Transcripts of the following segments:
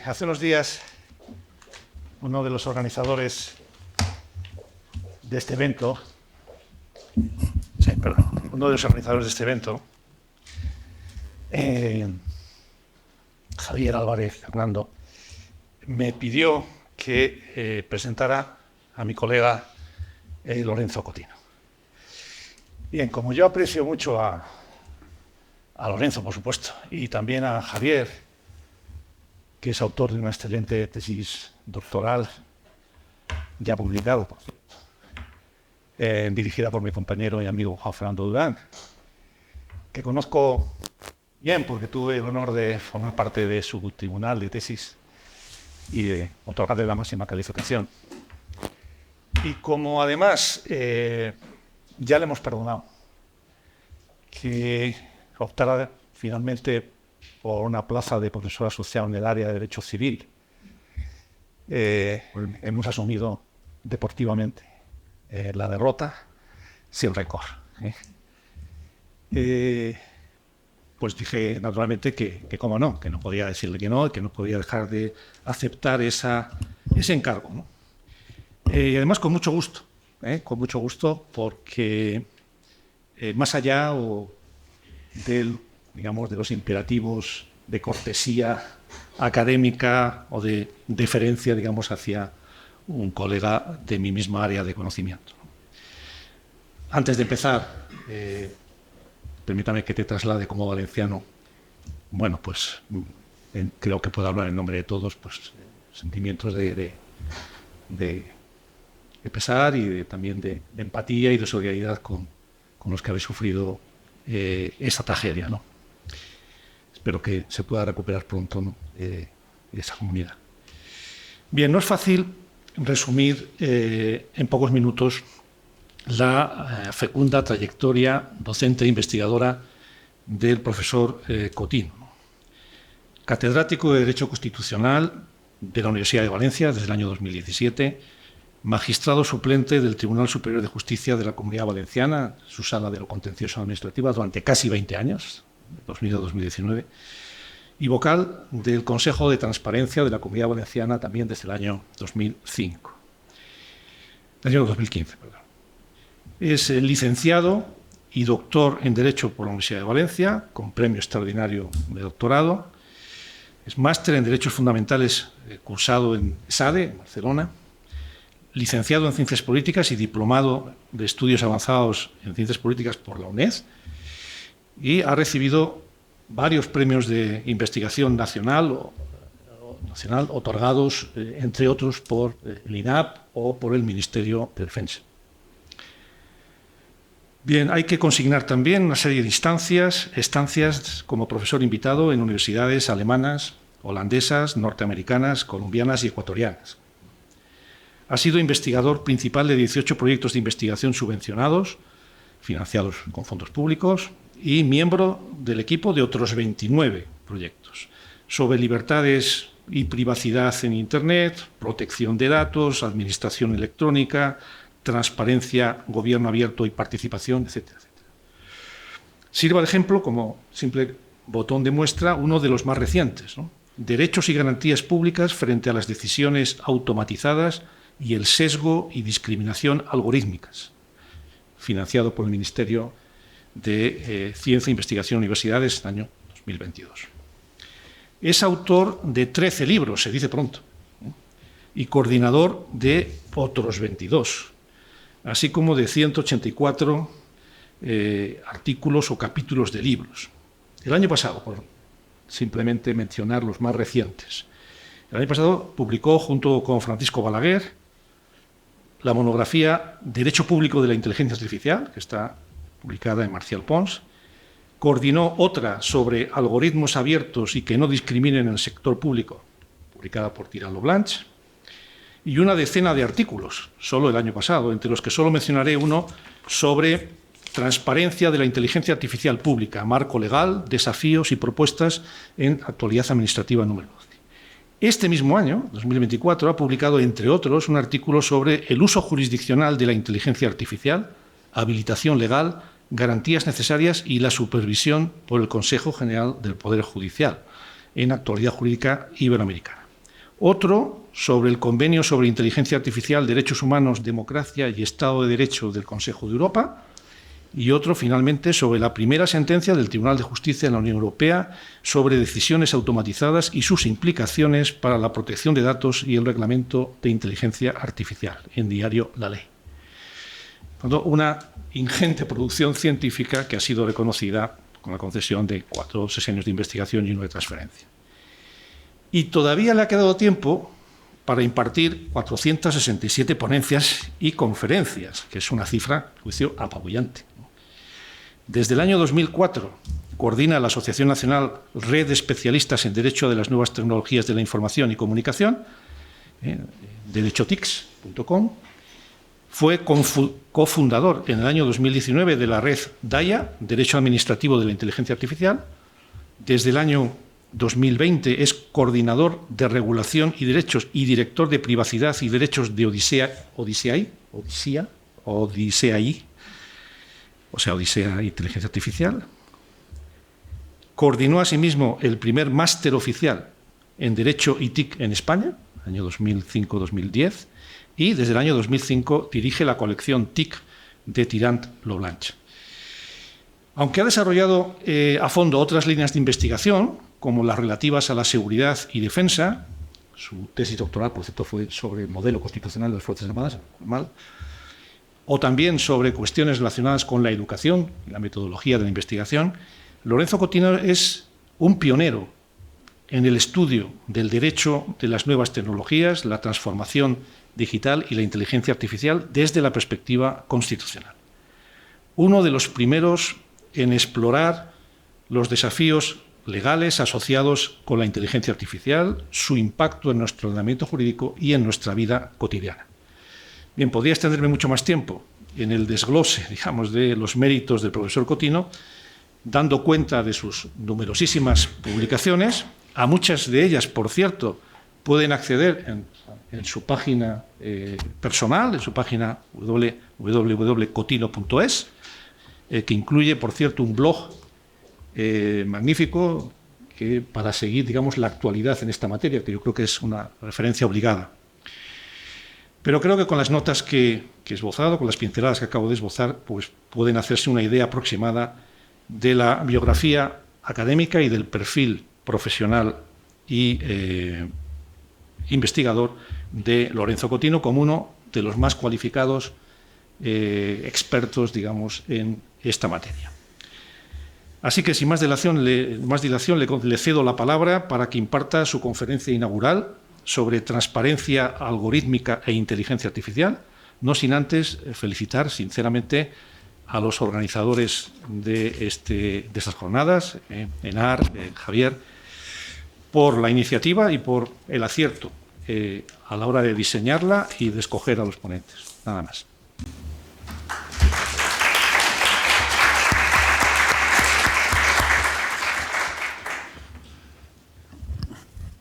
Hace unos días, uno de los organizadores de este evento, Javier Álvarez Hernando, me pidió que presentara a mi colega Lorenzo Cotino. Bien, como yo aprecio mucho a Lorenzo, por supuesto, y también a Javier, que es autor de una excelente tesis doctoral, ya publicado, por cierto, dirigida por mi compañero y amigo Juan Fernando Durán, que conozco bien porque tuve el honor de formar parte de su tribunal de tesis y de otorgarle la máxima calificación. Y como además ya le hemos perdonado que optara finalmente por una plaza de profesor asociado en el área de Derecho Civil, hemos asumido deportivamente la derrota sin récord. Pues dije naturalmente que cómo no, que no podía decirle que no podía dejar de aceptar ese encargo, ¿no? Y además con mucho gusto, porque más allá de los imperativos de cortesía académica o de deferencia, digamos, hacia un colega de mi misma área de conocimiento. Antes de empezar, permítame que te traslade como valenciano. Bueno, pues creo que puedo hablar en nombre de todos, pues sentimientos de pesar y también de empatía y de solidaridad con los que habéis sufrido esa tragedia, ¿no? Espero que se pueda recuperar pronto, ¿no?, esa comunidad. Bien, no es fácil resumir en pocos minutos la fecunda trayectoria docente e investigadora del profesor Cotino, ¿no? Catedrático de Derecho Constitucional de la Universidad de Valencia desde el año 2017, magistrado suplente del Tribunal Superior de Justicia de la Comunidad Valenciana, su sala de lo contencioso administrativa, durante casi 20 años, 2000 a 2019, y vocal del Consejo de Transparencia de la Comunidad Valenciana también desde el año 2015. Es licenciado y doctor en Derecho por la Universidad de Valencia, con premio extraordinario de doctorado. Es máster en Derechos Fundamentales cursado en ESADE, en Barcelona. Licenciado en Ciencias Políticas y diplomado de Estudios Avanzados en Ciencias Políticas por la UNED, y ha recibido varios premios de investigación nacional otorgados, entre otros, por el INAP o por el Ministerio de Defensa. Bien, hay que consignar también una serie de estancias como profesor invitado en universidades alemanas, holandesas, norteamericanas, colombianas y ecuatorianas. Ha sido investigador principal de 18 proyectos de investigación subvencionados, financiados con fondos públicos, y miembro del equipo de otros 29 proyectos sobre libertades y privacidad en Internet, protección de datos, administración electrónica, transparencia, gobierno abierto y participación, etcétera, etcétera. Sirva de ejemplo, como simple botón de muestra, uno de los más recientes, ¿no? Derechos y garantías públicas frente a las decisiones automatizadas y el sesgo y discriminación algorítmicas, financiado por el Ministerio de Ciencia, Investigación y Universidades en el año 2022. Es autor de 13 libros, se dice pronto, y coordinador de otros 22, así como de 184 artículos o capítulos de libros. El año pasado, por simplemente mencionar los más recientes, el año pasado publicó junto con Francisco Balaguer la monografía Derecho Público de la Inteligencia Artificial, que está publicada en Marcial Pons, coordinó otra sobre algoritmos abiertos y que no discriminen en el sector público, publicada por Tiralo Blanch, y una decena de artículos, solo el año pasado, entre los que solo mencionaré uno sobre transparencia de la inteligencia artificial pública, marco legal, desafíos y propuestas en Actualidad Administrativa número 12. Este mismo año, 2024, ha publicado, entre otros, un artículo sobre el uso jurisdiccional de la inteligencia artificial, habilitación legal, garantías necesarias y la supervisión por el Consejo General del Poder Judicial en Actualidad Jurídica Iberoamericana. Otro sobre el Convenio sobre Inteligencia Artificial, Derechos Humanos, Democracia y Estado de Derecho del Consejo de Europa. Y otro, finalmente, sobre la primera sentencia del Tribunal de Justicia de la Unión Europea sobre decisiones automatizadas y sus implicaciones para la protección de datos y el reglamento de inteligencia artificial, en diario La Ley. Una ingente producción científica que ha sido reconocida con la concesión de 4 sesenios de investigación y 1 de transferencia. Y todavía le ha quedado tiempo para impartir 467 ponencias y conferencias, que es una cifra, a mi juicio, apabullante. Desde el año 2004 coordina la Asociación Nacional Red de Especialistas en Derecho de las Nuevas Tecnologías de la Información y Comunicación, derechotics.com. Fue cofundador en el año 2019 de la red DAIA, Derecho Administrativo de la Inteligencia Artificial. Desde el año 2020 es coordinador de regulación y derechos y director de privacidad y derechos de Odisea Inteligencia Artificial. Coordinó asimismo el primer máster oficial en Derecho y TIC en España, año 2005-2010, y desde el año 2005 dirige la colección TIC de Tirant-Loblanche. Aunque ha desarrollado a fondo otras líneas de investigación, como las relativas a la seguridad y defensa, su tesis doctoral, por cierto, fue sobre modelo constitucional de las Fuerzas Armadas, o también sobre cuestiones relacionadas con la educación, la metodología de la investigación, Lorenzo Cotino es un pionero en el estudio del derecho de las nuevas tecnologías, la transformación digital y la inteligencia artificial desde la perspectiva constitucional. Uno de los primeros en explorar los desafíos legales asociados con la inteligencia artificial, su impacto en nuestro ordenamiento jurídico y en nuestra vida cotidiana. Bien, podría extenderme mucho más tiempo en el desglose, digamos, de los méritos del profesor Cotino, dando cuenta de sus numerosísimas publicaciones. A muchas de ellas, por cierto, pueden acceder en su página personal, en su página www.cotino.es, que incluye, por cierto, un blog magnífico para seguir, digamos, la actualidad en esta materia, que yo creo que es una referencia obligada. Pero creo que con las notas que he esbozado, con las pinceladas que acabo de esbozar, pues pueden hacerse una idea aproximada de la biografía académica y del perfil profesional y investigador de Lorenzo Cotino como uno de los más cualificados expertos, digamos, en esta materia. Así que, sin más dilación, le cedo la palabra para que imparta su conferencia inaugural sobre transparencia algorítmica e inteligencia artificial, no sin antes felicitar sinceramente a los organizadores de estas jornadas, Enar, Javier, por la iniciativa y por el acierto a la hora de diseñarla y de escoger a los ponentes. Nada más.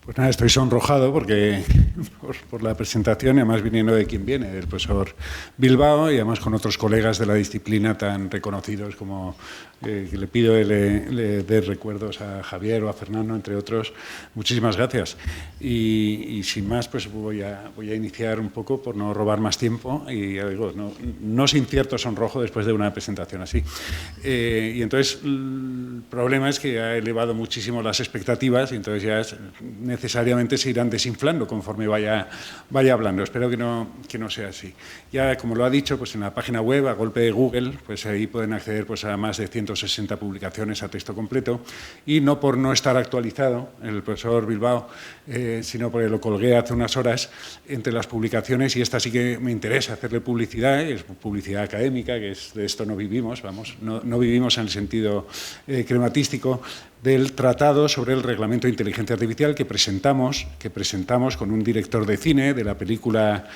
Pues nada, estoy sonrojado porque por la presentación, y además viniendo de quien viene, del profesor Bilbao, y además con otros colegas de la disciplina tan reconocidos como que le pido que le dé recuerdos a Javier o a Fernando, entre otros. Muchísimas gracias. Y sin más, pues voy a iniciar un poco por no robar más tiempo, y ya digo, no sin cierto sonrojo después de una presentación así. Y entonces el problema es que ha elevado muchísimo las expectativas y entonces ya necesariamente se irán desinflando conforme vaya hablando. Espero que no sea así. Ya, como lo ha dicho, pues en la página web, a golpe de Google, pues ahí pueden acceder pues a más de 160 publicaciones a texto completo, y no por no estar actualizado el profesor Bilbao, sino porque lo colgué hace unas horas entre las publicaciones, y esta sí que me interesa hacerle publicidad, es publicidad académica, que de esto no vivimos, vamos, no vivimos en el sentido crematístico, del Tratado sobre el Reglamento de Inteligencia Artificial que presentamos con un director de cine de la película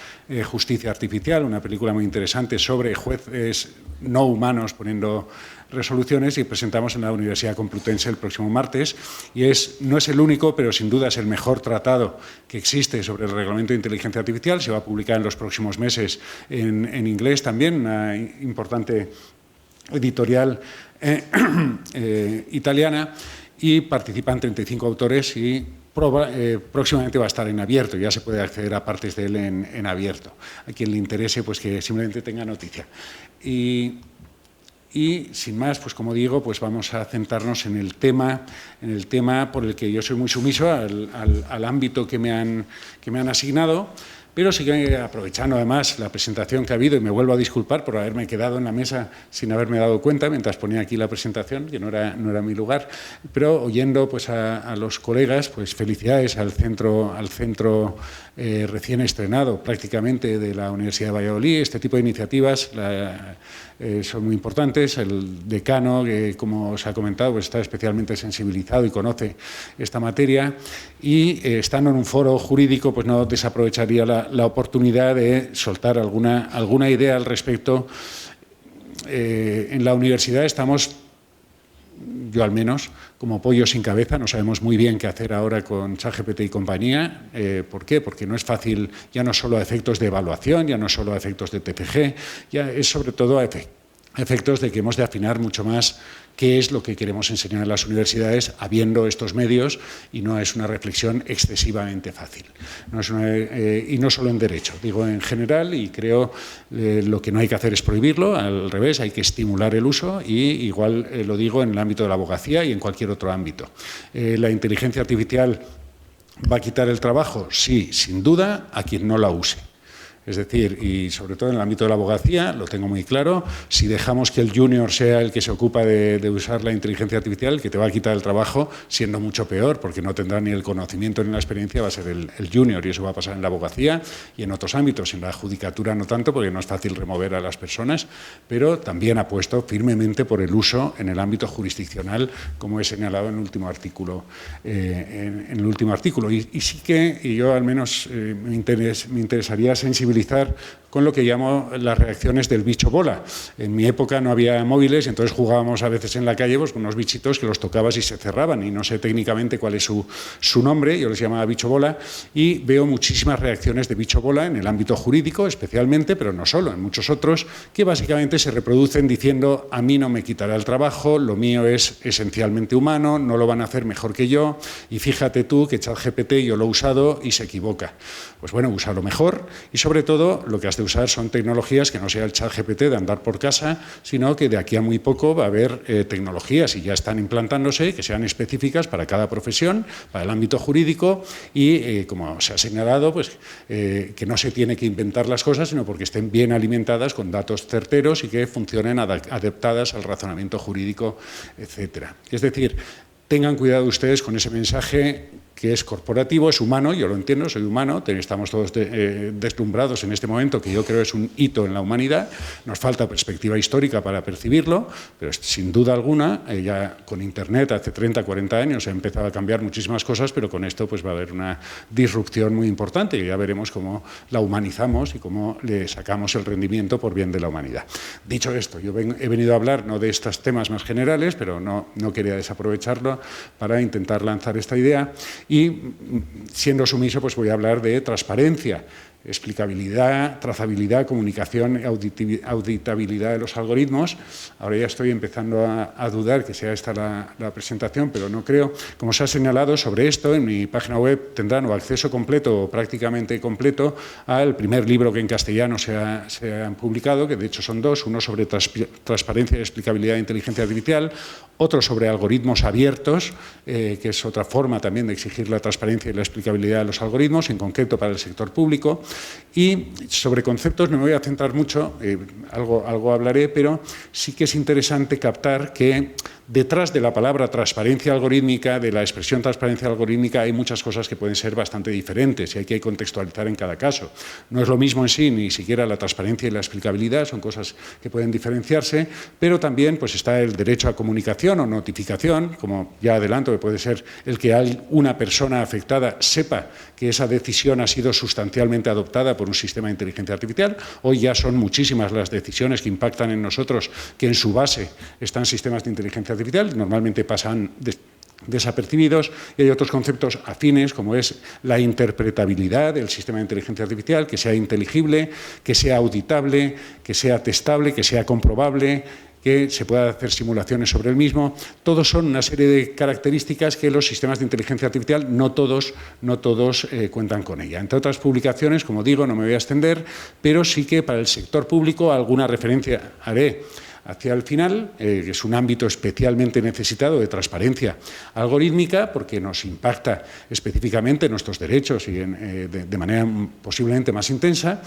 Justicia Artificial, una película muy interesante sobre jueces no humanos poniendo resoluciones, y presentamos en la Universidad Complutense el próximo martes. Y no es el único, pero sin duda es el mejor tratado que existe sobre el Reglamento de Inteligencia Artificial. Se va a publicar en los próximos meses en inglés también, una importante editorial italiana, y participan 35 autores y próximamente va a estar en abierto, ya se puede acceder a partes de él en abierto. A quien le interese, pues que simplemente tenga noticia. Y sin más, pues como digo, pues vamos a centrarnos en el tema por el que yo soy muy sumiso, al ámbito que me han asignado. Pero sí que, aprovechando además la presentación que ha habido, y me vuelvo a disculpar por haberme quedado en la mesa sin haberme dado cuenta mientras ponía aquí la presentación, que no era mi lugar, pero oyendo pues a los colegas, pues felicidades al centro recién estrenado prácticamente de la Universidad de Valladolid. Este tipo de iniciativas son muy importantes. El decano, que como os ha comentado, pues está especialmente sensibilizado y conoce esta materia, y estando en un foro jurídico, pues no desaprovecharía la oportunidad de soltar alguna idea al respecto. En la universidad estamos, yo al menos, como pollo sin cabeza, no sabemos muy bien qué hacer ahora con ChatGPT y compañía. ¿Por qué? Porque no es fácil, ya no solo a efectos de evaluación, ya no solo a efectos de TFG, ya es sobre todo a efectos de que hemos de afinar mucho más qué es lo que queremos enseñar en las universidades habiendo estos medios, y no es una reflexión excesivamente fácil. Y no solo en derecho, digo en general, y creo lo que no hay que hacer es prohibirlo, al revés, hay que estimular el uso, y igual lo digo en el ámbito de la abogacía y en cualquier otro ámbito. La inteligencia artificial ¿va a quitar el trabajo? Sí, sin duda, a quien no la use. Es decir, y sobre todo en el ámbito de la abogacía, lo tengo muy claro, si dejamos que el junior sea el que se ocupa de usar la inteligencia artificial, el que te va a quitar el trabajo, siendo mucho peor, porque no tendrá ni el conocimiento ni la experiencia, va a ser el junior, y eso va a pasar en la abogacía y en otros ámbitos. En la judicatura no tanto, porque no es fácil remover a las personas, pero también apuesto firmemente por el uso en el ámbito jurisdiccional, como he señalado en el último artículo. Y sí que, y yo al menos me interesaría sensibilizar con lo que llamo las reacciones del bicho bola. En mi época no había móviles, entonces jugábamos a veces en la calle pues, con unos bichitos que los tocabas y se cerraban, y no sé técnicamente cuál es su nombre, yo les llamaba bicho bola, y veo muchísimas reacciones de bicho bola en el ámbito jurídico especialmente, pero no solo, en muchos otros, que básicamente se reproducen diciendo: a mí no me quitará el trabajo, lo mío es esencialmente humano, no lo van a hacer mejor que yo, y fíjate tú que ChatGPT yo lo he usado y se equivoca. Pues bueno, úsalo mejor, y sobre todo lo que has de usar son tecnologías que no sea el ChatGPT de andar por casa, sino que de aquí a muy poco va a haber tecnologías, y ya están implantándose, que sean específicas para cada profesión, para el ámbito jurídico, y como se ha señalado, pues que no se tiene que inventar las cosas, sino porque estén bien alimentadas con datos certeros y que funcionen adaptadas al razonamiento jurídico, etcétera. Es decir, tengan cuidado ustedes con ese mensaje que es corporativo, es humano, yo lo entiendo, soy humano, estamos todos deslumbrados en este momento, que yo creo es un hito en la humanidad, nos falta perspectiva histórica para percibirlo, pero sin duda alguna, ya con Internet hace 30, 40 años ha empezado a cambiar muchísimas cosas, pero con esto pues va a haber una disrupción muy importante, y ya veremos cómo la humanizamos y cómo le sacamos el rendimiento por bien de la humanidad. Dicho esto, yo he venido a hablar no de estos temas más generales, pero no quería desaprovecharlo para intentar lanzar esta idea. Y siendo sumiso, pues voy a hablar de transparencia, explicabilidad, trazabilidad, comunicación, auditabilidad de los algoritmos. Ahora ya estoy empezando a dudar que sea esta la presentación, pero no creo. Como se ha señalado sobre esto, en mi página web tendrán o acceso completo o prácticamente completo al primer libro que en castellano se han publicado, que de hecho son dos, uno sobre transparencia y explicabilidad de inteligencia artificial, otro sobre algoritmos abiertos, que es otra forma también de exigir la transparencia y la explicabilidad de los algoritmos, en concreto para el sector público. Y sobre conceptos no me voy a centrar mucho, algo hablaré, pero sí que es interesante captar que detrás de la palabra transparencia algorítmica, de la expresión transparencia algorítmica, hay muchas cosas que pueden ser bastante diferentes y hay que contextualizar en cada caso. No es lo mismo en sí, ni siquiera la transparencia y la explicabilidad, son cosas que pueden diferenciarse, pero también pues, está el derecho a comunicación o notificación, como ya adelanto, que puede ser el que una persona afectada sepa que esa decisión ha sido sustancialmente adoptada por un sistema de inteligencia artificial. Hoy ya son muchísimas las decisiones que impactan en nosotros, que en su base están sistemas de inteligencia artificial, normalmente pasan desapercibidos, y hay otros conceptos afines, como es la interpretabilidad del sistema de inteligencia artificial, que sea inteligible, que sea auditable, que sea testable, que sea comprobable, que se pueda hacer simulaciones sobre el mismo. Todos son una serie de características que los sistemas de inteligencia artificial no todos cuentan con ella. Entre otras publicaciones, como digo, no me voy a extender, pero sí que para el sector público alguna referencia haré hacia el final, que es un ámbito especialmente necesitado de transparencia algorítmica, porque nos impacta específicamente en nuestros derechos y de manera posiblemente más intensa.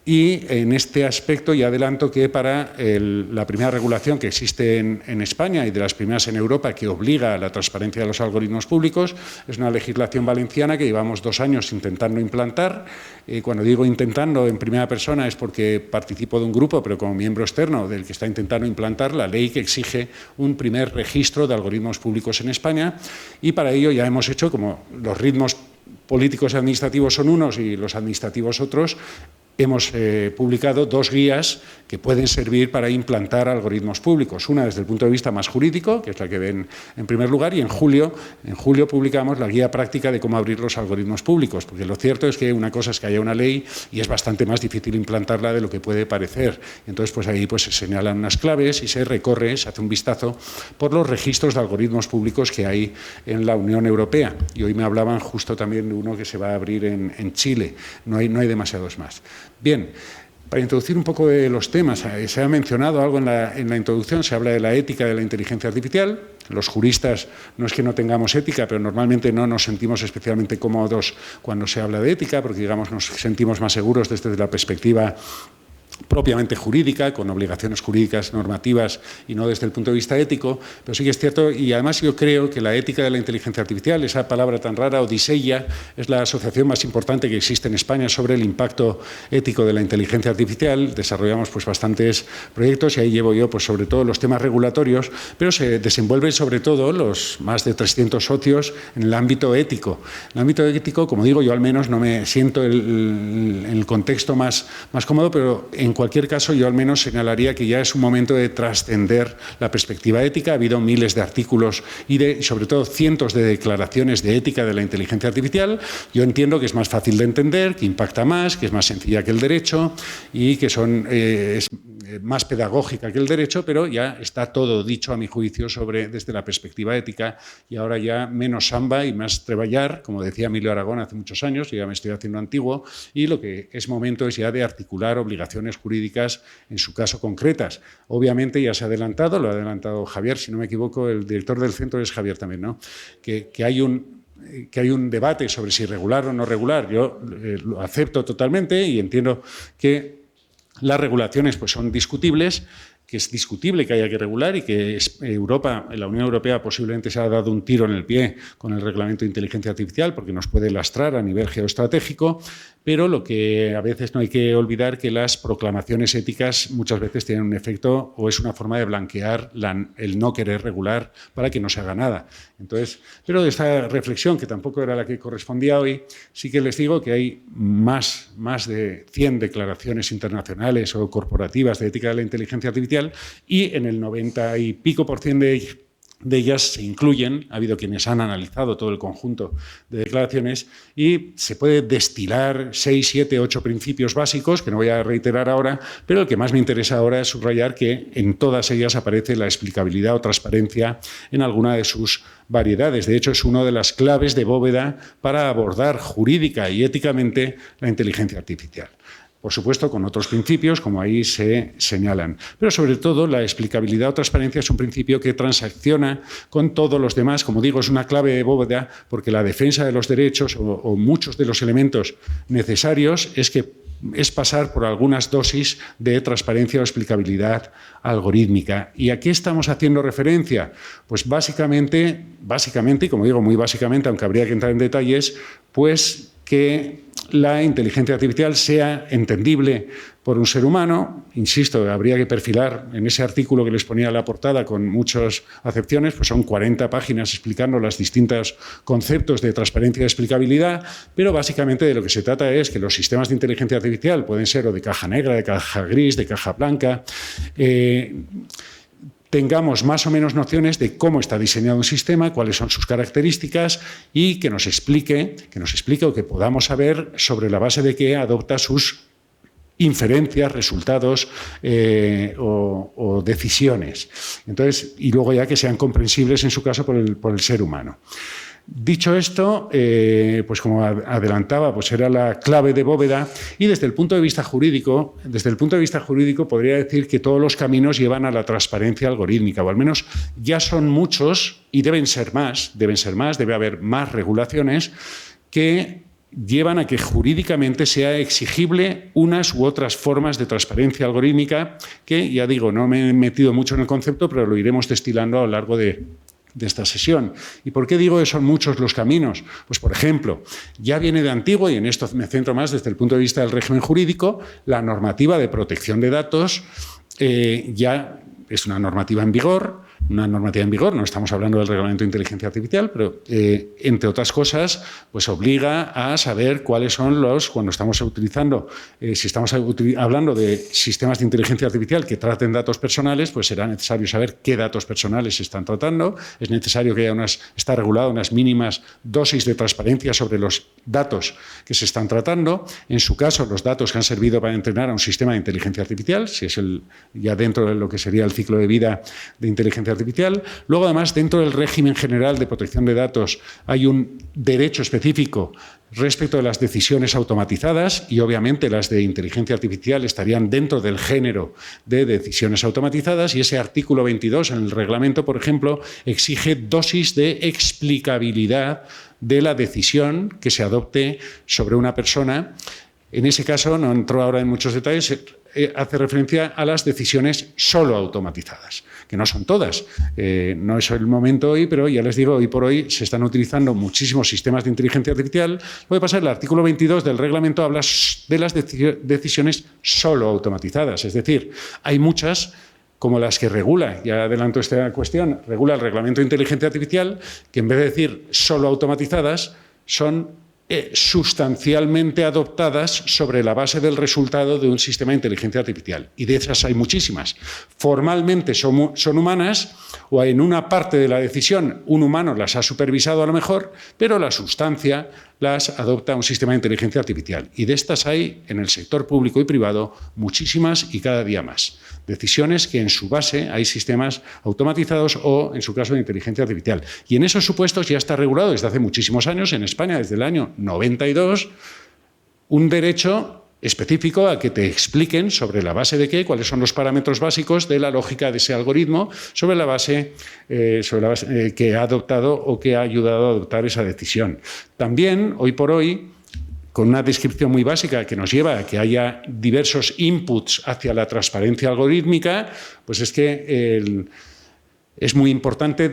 Y en este aspecto ya adelanto que para la primera regulación que existe en España y de las primeras en Europa que obliga a la transparencia de los algoritmos públicos es una legislación valenciana que llevamos 2 años intentando implantar. Cuando digo intentando en primera persona es porque participo de un grupo, pero como miembro externo del que está intentando implantar la ley que exige un primer registro de algoritmos públicos en España, y para ello ya hemos hecho, como los ritmos políticos y administrativos son unos y los administrativos otros, hemos publicado 2 guías que pueden servir para implantar algoritmos públicos. Una desde el punto de vista más jurídico, que es la que ven en primer lugar, y en julio publicamos la guía práctica de cómo abrir los algoritmos públicos, porque lo cierto es que una cosa es que haya una ley y es bastante más difícil implantarla de lo que puede parecer. Entonces, pues ahí se señalan unas claves y se recorre, se hace un vistazo por los registros de algoritmos públicos que hay en la Unión Europea. Y hoy me hablaban justo también de uno que se va a abrir en Chile. No hay demasiados más. Bien, para introducir un poco de los temas, se ha mencionado algo en la introducción, se habla de la ética de la inteligencia artificial. Los juristas no es que no tengamos ética, pero normalmente no nos sentimos especialmente cómodos cuando se habla de ética, porque digamos nos sentimos más seguros desde la perspectiva propiamente jurídica, con obligaciones jurídicas normativas y no desde el punto de vista ético, pero sí que es cierto, y además yo creo que la ética de la inteligencia artificial, esa palabra tan rara, Odisea, es la asociación más importante que existe en España sobre el impacto ético de la inteligencia artificial. Desarrollamos bastantes proyectos y ahí llevo yo sobre todo los temas regulatorios, pero se desenvuelven sobre todo los más de 300 socios en el ámbito ético. En el ámbito ético, como digo, yo al menos no me siento en el contexto más cómodo, pero en cualquier caso, yo al menos señalaría que ya es un momento de trascender la perspectiva ética. Ha habido miles de artículos y sobre todo cientos de declaraciones de ética de la inteligencia artificial. Yo entiendo que es más fácil de entender, que impacta más, que es más sencilla que el derecho y que es más pedagógica que el derecho, pero ya está todo dicho a mi juicio desde la perspectiva ética, y ahora ya menos samba y más treballar, como decía Emilio Aragón hace muchos años, yo ya me estoy haciendo antiguo, y lo que es momento es ya de articular obligaciones jurídicas en su caso concretas. Obviamente ya se ha adelantado, lo ha adelantado Javier, si no me equivoco, el director del centro es Javier también, ¿no? Que hay un debate sobre si regular o no regular. Yo lo acepto totalmente y entiendo que las regulaciones son discutibles, que es discutible que haya que regular y que la Unión Europea posiblemente se ha dado un tiro en el pie con el reglamento de inteligencia artificial porque nos puede lastrar a nivel geoestratégico, pero lo que a veces no hay que olvidar que las proclamaciones éticas muchas veces tienen un efecto o es una forma de blanquear el no querer regular para que no se haga nada. Entonces, pero de esta reflexión, que tampoco era la que correspondía hoy, sí que les digo que hay más de 100 declaraciones internacionales o corporativas de ética de la inteligencia artificial, y en el 90 y pico % de ellas se incluyen, ha habido quienes han analizado todo el conjunto de declaraciones y se puede destilar 6, 7, 8 principios básicos, que no voy a reiterar ahora, pero el que más me interesa ahora es subrayar que en todas ellas aparece la explicabilidad o transparencia en alguna de sus variedades. De hecho, es una de las claves de bóveda para abordar jurídica y éticamente la inteligencia artificial. Por supuesto, con otros principios, como ahí se señalan. Pero, sobre todo, la explicabilidad o transparencia es un principio que transacciona con todos los demás. Como digo, es una clave de bóveda porque la defensa de los derechos o muchos de los elementos necesarios es pasar por algunas dosis de transparencia o explicabilidad algorítmica. ¿Y a qué estamos haciendo referencia? Pues básicamente, y como digo, muy básicamente, aunque habría que entrar en detalles, pues que la inteligencia artificial sea entendible por un ser humano. Insisto, habría que perfilar en ese artículo que les ponía en la portada con muchas acepciones, pues son 40 páginas explicando los distintos conceptos de transparencia y explicabilidad, pero básicamente de lo que se trata es que los sistemas de inteligencia artificial pueden ser o de caja negra, de caja gris, de caja blanca, tengamos más o menos nociones de cómo está diseñado un sistema, cuáles son sus características y que nos explique o que podamos saber sobre la base de qué adopta sus inferencias, resultados o decisiones. Entonces, y luego ya que sean comprensibles en su caso por el ser humano. Dicho esto, pues como adelantaba, pues era la clave de bóveda, y desde el punto de vista jurídico, podría decir que todos los caminos llevan a la transparencia algorítmica, o al menos ya son muchos y deben ser más, debe haber más regulaciones que llevan a que jurídicamente sea exigible unas u otras formas de transparencia algorítmica, que ya digo, no me he metido mucho en el concepto, pero lo iremos destilando a lo largo de esta sesión. ¿Y por qué digo que son muchos los caminos? Pues, por ejemplo, ya viene de antiguo, y en esto me centro más desde el punto de vista del régimen jurídico, la normativa de protección de datos ya es una normativa en vigor, no estamos hablando del Reglamento de Inteligencia Artificial, pero entre otras cosas, pues obliga a saber cuáles son cuando estamos utilizando, si estamos hablando de sistemas de inteligencia artificial que traten datos personales, pues será necesario saber qué datos personales se están tratando, es necesario que está regulado unas mínimas dosis de transparencia sobre los datos que se están tratando, en su caso los datos que han servido para entrenar a un sistema de inteligencia artificial, si es ya dentro de lo que sería el ciclo de vida de inteligencia artificial. Luego, además, dentro del régimen general de protección de datos hay un derecho específico respecto de las decisiones automatizadas, y obviamente las de inteligencia artificial estarían dentro del género de decisiones automatizadas, y ese artículo 22 en el reglamento, por ejemplo, exige dosis de explicabilidad de la decisión que se adopte sobre una persona. En ese caso, no entro ahora en muchos detalles, hace referencia a las decisiones solo automatizadas, que no son todas. No es el momento hoy, pero ya les digo, hoy por hoy se están utilizando muchísimos sistemas de inteligencia artificial. Lo que pasa es que el artículo 22 del reglamento habla de las decisiones solo automatizadas, es decir, hay muchas como las que regula, ya adelanto esta cuestión, regula el Reglamento de Inteligencia Artificial, que en vez de decir solo automatizadas, son sustancialmente adoptadas sobre la base del resultado de un sistema de inteligencia artificial. Y de esas hay muchísimas. Formalmente son humanas, o en una parte de la decisión un humano las ha supervisado a lo mejor, pero la sustancia las adopta un sistema de inteligencia artificial. Y de estas hay en el sector público y privado muchísimas, y cada día más. Decisiones que en su base hay sistemas automatizados o, en su caso, de inteligencia artificial. Y en esos supuestos ya está regulado desde hace muchísimos años, en España desde el año 92, un derecho específico a que te expliquen sobre la base de qué, cuáles son los parámetros básicos de la lógica de ese algoritmo, sobre la base que ha adoptado o que ha ayudado a adoptar esa decisión. También, hoy por hoy, con una descripción muy básica que nos lleva a que haya diversos inputs hacia la transparencia algorítmica, pues es que es muy importante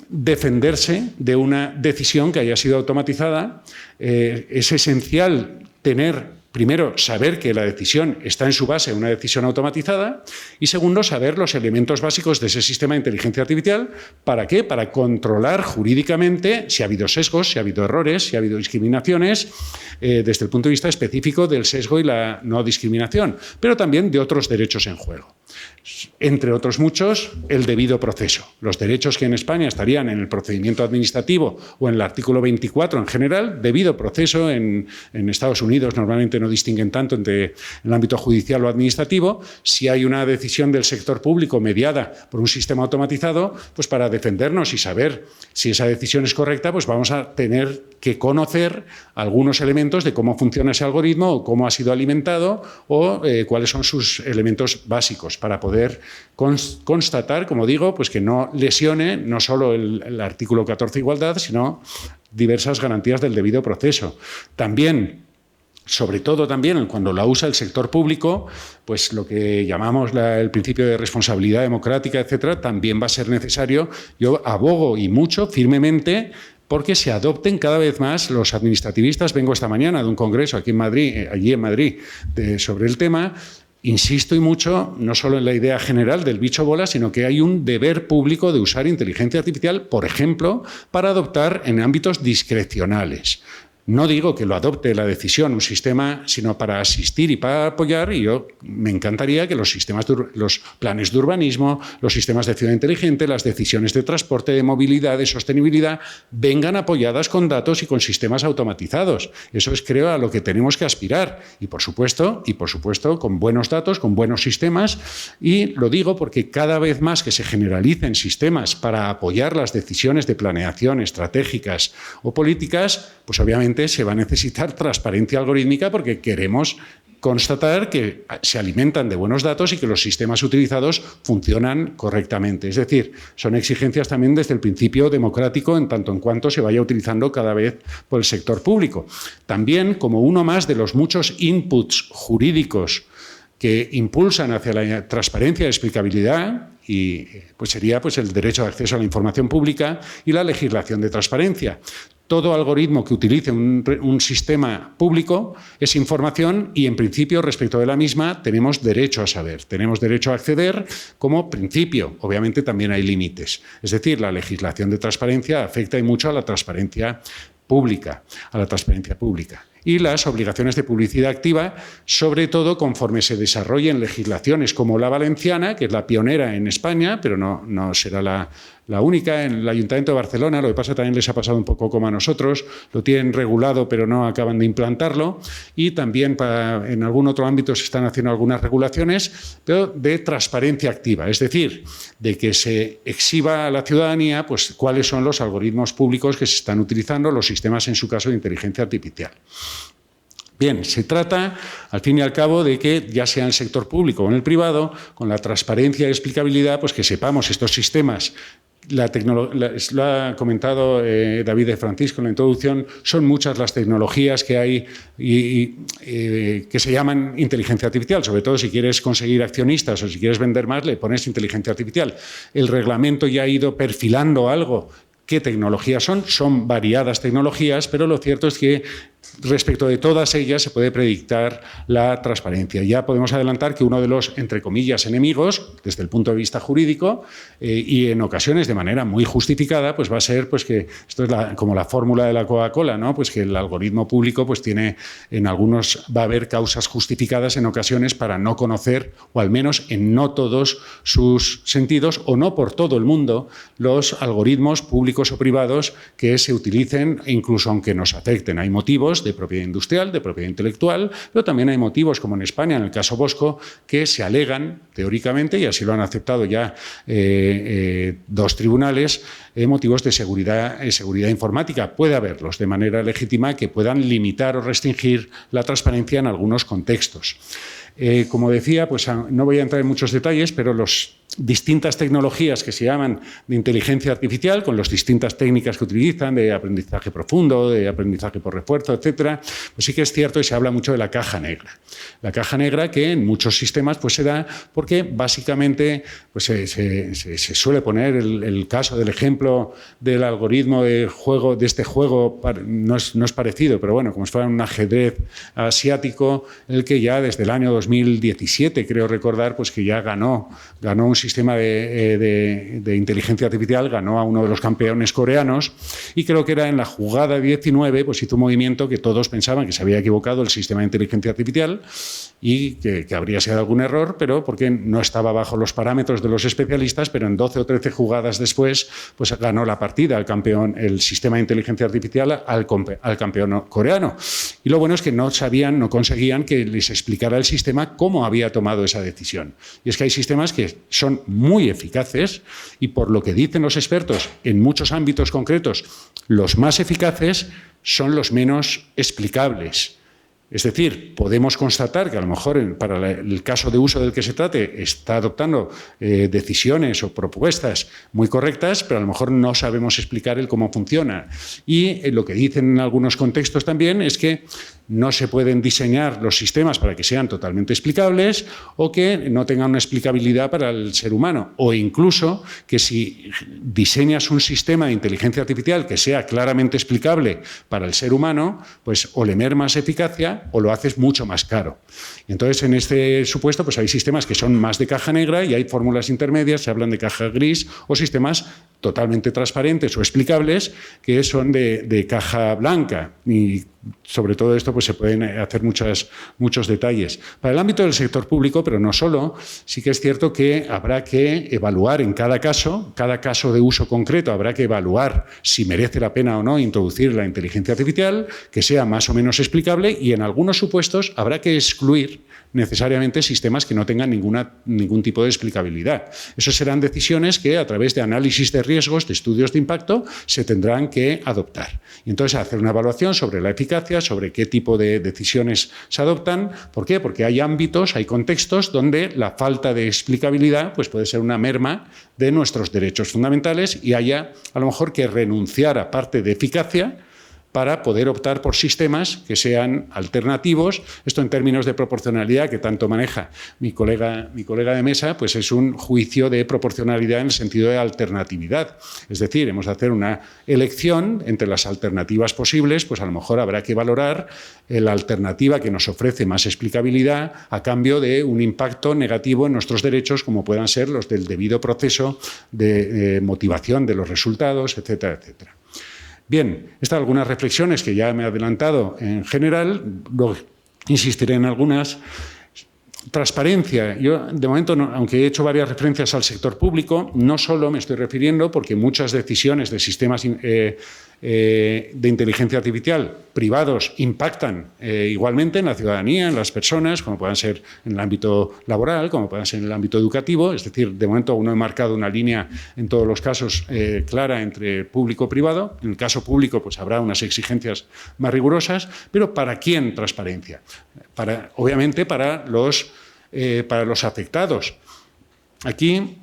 defenderse de una decisión que haya sido automatizada. Es esencial primero, saber que la decisión está en su base una decisión automatizada, y segundo, saber los elementos básicos de ese sistema de inteligencia artificial. ¿Para qué? Para controlar jurídicamente si ha habido sesgos, si ha habido errores, si ha habido discriminaciones, desde el punto de vista específico del sesgo y la no discriminación, pero también de otros derechos en juego. Entre otros muchos, el debido proceso. Los derechos que en España estarían en el procedimiento administrativo o en el artículo 24 en general, debido proceso en Estados Unidos normalmente no distinguen tanto entre el ámbito judicial o administrativo. Si hay una decisión del sector público mediada por un sistema automatizado, pues para defendernos y saber si esa decisión es correcta, pues vamos a tener que conocer algunos elementos de cómo funciona ese algoritmo, o cómo ha sido alimentado, o cuáles son sus elementos básicos, para poder constatar, como digo, pues que no lesione no solo el artículo 14 de igualdad, sino diversas garantías del debido proceso. También, sobre todo también cuando la usa el sector público, pues lo que llamamos el principio de responsabilidad democrática, etcétera, también va a ser necesario. Yo abogo, y mucho, firmemente, porque se adopten cada vez más los administrativistas. Vengo esta mañana de un congreso allí en Madrid, sobre el tema. Insisto y mucho, no solo en la idea general del bicho bola, sino que hay un deber público de usar inteligencia artificial, por ejemplo, para adoptar en ámbitos discrecionales. No digo que lo adopte la decisión, un sistema, sino para asistir y para apoyar. Y yo me encantaría que los planes de urbanismo, los sistemas de ciudad inteligente, las decisiones de transporte, de movilidad, de sostenibilidad, vengan apoyadas con datos y con sistemas automatizados. Eso es, creo, a lo que tenemos que aspirar. Y por supuesto, con buenos datos, con buenos sistemas. Y lo digo porque cada vez más que se generalicen sistemas para apoyar las decisiones de planeación estratégicas o políticas, pues obviamente se va a necesitar transparencia algorítmica, porque queremos constatar que se alimentan de buenos datos y que los sistemas utilizados funcionan correctamente. Es decir, son exigencias también desde el principio democrático, en tanto en cuanto se vaya utilizando cada vez por el sector público. También, como uno más de los muchos inputs jurídicos que impulsan hacia la transparencia y explicabilidad, y pues sería pues el derecho de acceso a la información pública y la legislación de transparencia. Todo algoritmo que utilice un sistema público es información y, en principio, respecto de la misma, tenemos derecho a saber, tenemos derecho a acceder como principio. Obviamente también hay límites. Es decir, la legislación de transparencia afecta y mucho a la transparencia pública, y las obligaciones de publicidad activa, sobre todo conforme se desarrollen legislaciones como la valenciana, que es la pionera en España, pero no será la única. En el Ayuntamiento de Barcelona, lo que pasa también les ha pasado un poco como a nosotros, lo tienen regulado pero no acaban de implantarlo, y también en algún otro ámbito se están haciendo algunas regulaciones, pero de transparencia activa, es decir, de que se exhiba a la ciudadanía pues cuáles son los algoritmos públicos que se están utilizando, los sistemas, en su caso, de inteligencia artificial. Bien, se trata, al fin y al cabo, de que, ya sea en el sector público o en el privado, con la transparencia y explicabilidad, pues que sepamos estos sistemas. Lo ha comentado David de Francisco en la introducción, son muchas las tecnologías que hay que se llaman inteligencia artificial, sobre todo si quieres conseguir accionistas o si quieres vender más, le pones inteligencia artificial. El reglamento ya ha ido perfilando algo. ¿Qué tecnologías son? Son variadas tecnologías, pero lo cierto es que respecto de todas ellas se puede predictar la transparencia. Ya podemos adelantar que uno de los, entre comillas, enemigos, desde el punto de vista jurídico, y en ocasiones de manera muy justificada, pues va a ser pues que esto es como la fórmula de la Coca-Cola, ¿no? Pues que el algoritmo público pues tiene, en algunos va a haber causas justificadas en ocasiones para no conocer, o al menos en no todos sus sentidos, o no por todo el mundo, los algoritmos públicos o privados que se utilicen, incluso aunque nos afecten. Hay motivos de propiedad industrial, de propiedad intelectual, pero también hay motivos, como en España, en el caso Bosco, que se alegan teóricamente, y así lo han aceptado ya dos tribunales, motivos de seguridad informática. Puede haberlos de manera legítima que puedan limitar o restringir la transparencia en algunos contextos. Como decía, pues no voy a entrar en muchos detalles, pero las distintas tecnologías que se llaman de inteligencia artificial, con las distintas técnicas que utilizan, de aprendizaje profundo, de aprendizaje por refuerzo, etcétera, pues sí que es cierto y se habla mucho de la caja negra. La caja negra, que en muchos sistemas pues se da porque básicamente pues se suele poner el caso del ejemplo del algoritmo de juego, de este juego, no es parecido, pero bueno, como si fuera un ajedrez asiático, el que ya desde el año 2017, creo recordar, pues que ya ganó un sistema de inteligencia artificial, ganó a uno de los campeones coreanos, y creo que era en la jugada 19, pues hizo un movimiento que todos pensaban que se había equivocado el sistema de inteligencia artificial y que habría sido algún error, pero porque no estaba bajo los parámetros de los especialistas, pero en 12 o 13 jugadas después, pues ganó la partida el sistema de inteligencia artificial al campeón coreano. Y lo bueno es que no conseguían que les explicara el sistema cómo había tomado esa decisión. Y es que hay sistemas que son muy eficaces y, por lo que dicen los expertos, en muchos ámbitos concretos, los más eficaces son los menos explicables. Es decir, podemos constatar que a lo mejor para el caso de uso del que se trate está adoptando decisiones o propuestas muy correctas, pero a lo mejor no sabemos explicar el cómo funciona. Y lo que dicen en algunos contextos también es que no se pueden diseñar los sistemas para que sean totalmente explicables o que no tengan una explicabilidad para el ser humano. O incluso que si diseñas un sistema de inteligencia artificial que sea claramente explicable para el ser humano, pues o le mermas eficacia o lo haces mucho más caro. Y entonces, en este supuesto, pues hay sistemas que son más de caja negra y hay fórmulas intermedias, se hablan de caja gris, o sistemas totalmente transparentes o explicables que son de caja blanca. Y sobre todo esto pues se pueden hacer muchos detalles. Para el ámbito del sector público, pero no solo, sí que es cierto que habrá que evaluar en cada caso de uso concreto, habrá que evaluar si merece la pena o no introducir la inteligencia artificial, que sea más o menos explicable, y en algunos supuestos habrá que excluir necesariamente sistemas que no tengan ningún tipo de explicabilidad. Esas serán decisiones que, a través de análisis de riesgos, de estudios de impacto, se tendrán que adoptar. Y entonces hacer una evaluación sobre la eficacia, sobre qué tipo de decisiones se adoptan. ¿Por qué? Porque hay ámbitos, hay contextos donde la falta de explicabilidad pues puede ser una merma de nuestros derechos fundamentales y haya a lo mejor que renunciar a parte de eficacia para poder optar por sistemas que sean alternativos. Esto en términos de proporcionalidad, que tanto maneja mi colega de mesa, pues es un juicio de proporcionalidad en el sentido de alternatividad. Es decir, hemos de hacer una elección entre las alternativas posibles, pues a lo mejor habrá que valorar la alternativa que nos ofrece más explicabilidad a cambio de un impacto negativo en nuestros derechos, como puedan ser los del debido proceso de motivación de los resultados, etcétera, etcétera. Bien, estas algunas reflexiones que ya me he adelantado en general, luego insistiré en algunas. Transparencia. Yo, de momento, aunque he hecho varias referencias al sector público, no solo me estoy refiriendo porque muchas decisiones de sistemas de inteligencia artificial privados impactan igualmente en la ciudadanía, en las personas, como puedan ser en el ámbito laboral, como puedan ser en el ámbito educativo. Es decir, de momento aún no he marcado una línea en todos los casos clara entre público y privado. En el caso público pues habrá unas exigencias más rigurosas, pero ¿para quién transparencia? Obviamente para los afectados. Aquí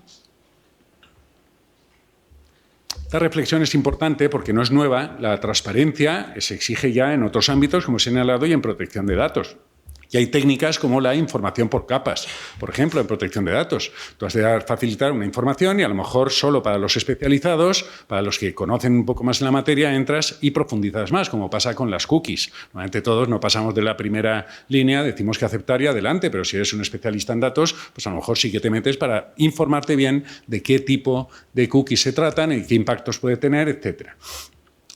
esta reflexión es importante porque no es nueva. La transparencia se exige ya en otros ámbitos, como he señalado, y en protección de datos. Y hay técnicas como la información por capas, por ejemplo, en protección de datos. Tú has de facilitar una información y a lo mejor solo para los especializados, para los que conocen un poco más la materia, entras y profundizas más, como pasa con las cookies. Normalmente todos no pasamos de la primera línea, decimos que aceptar y adelante, pero si eres un especialista en datos, pues a lo mejor sí que te metes para informarte bien de qué tipo de cookies se tratan y qué impactos puede tener, etcétera.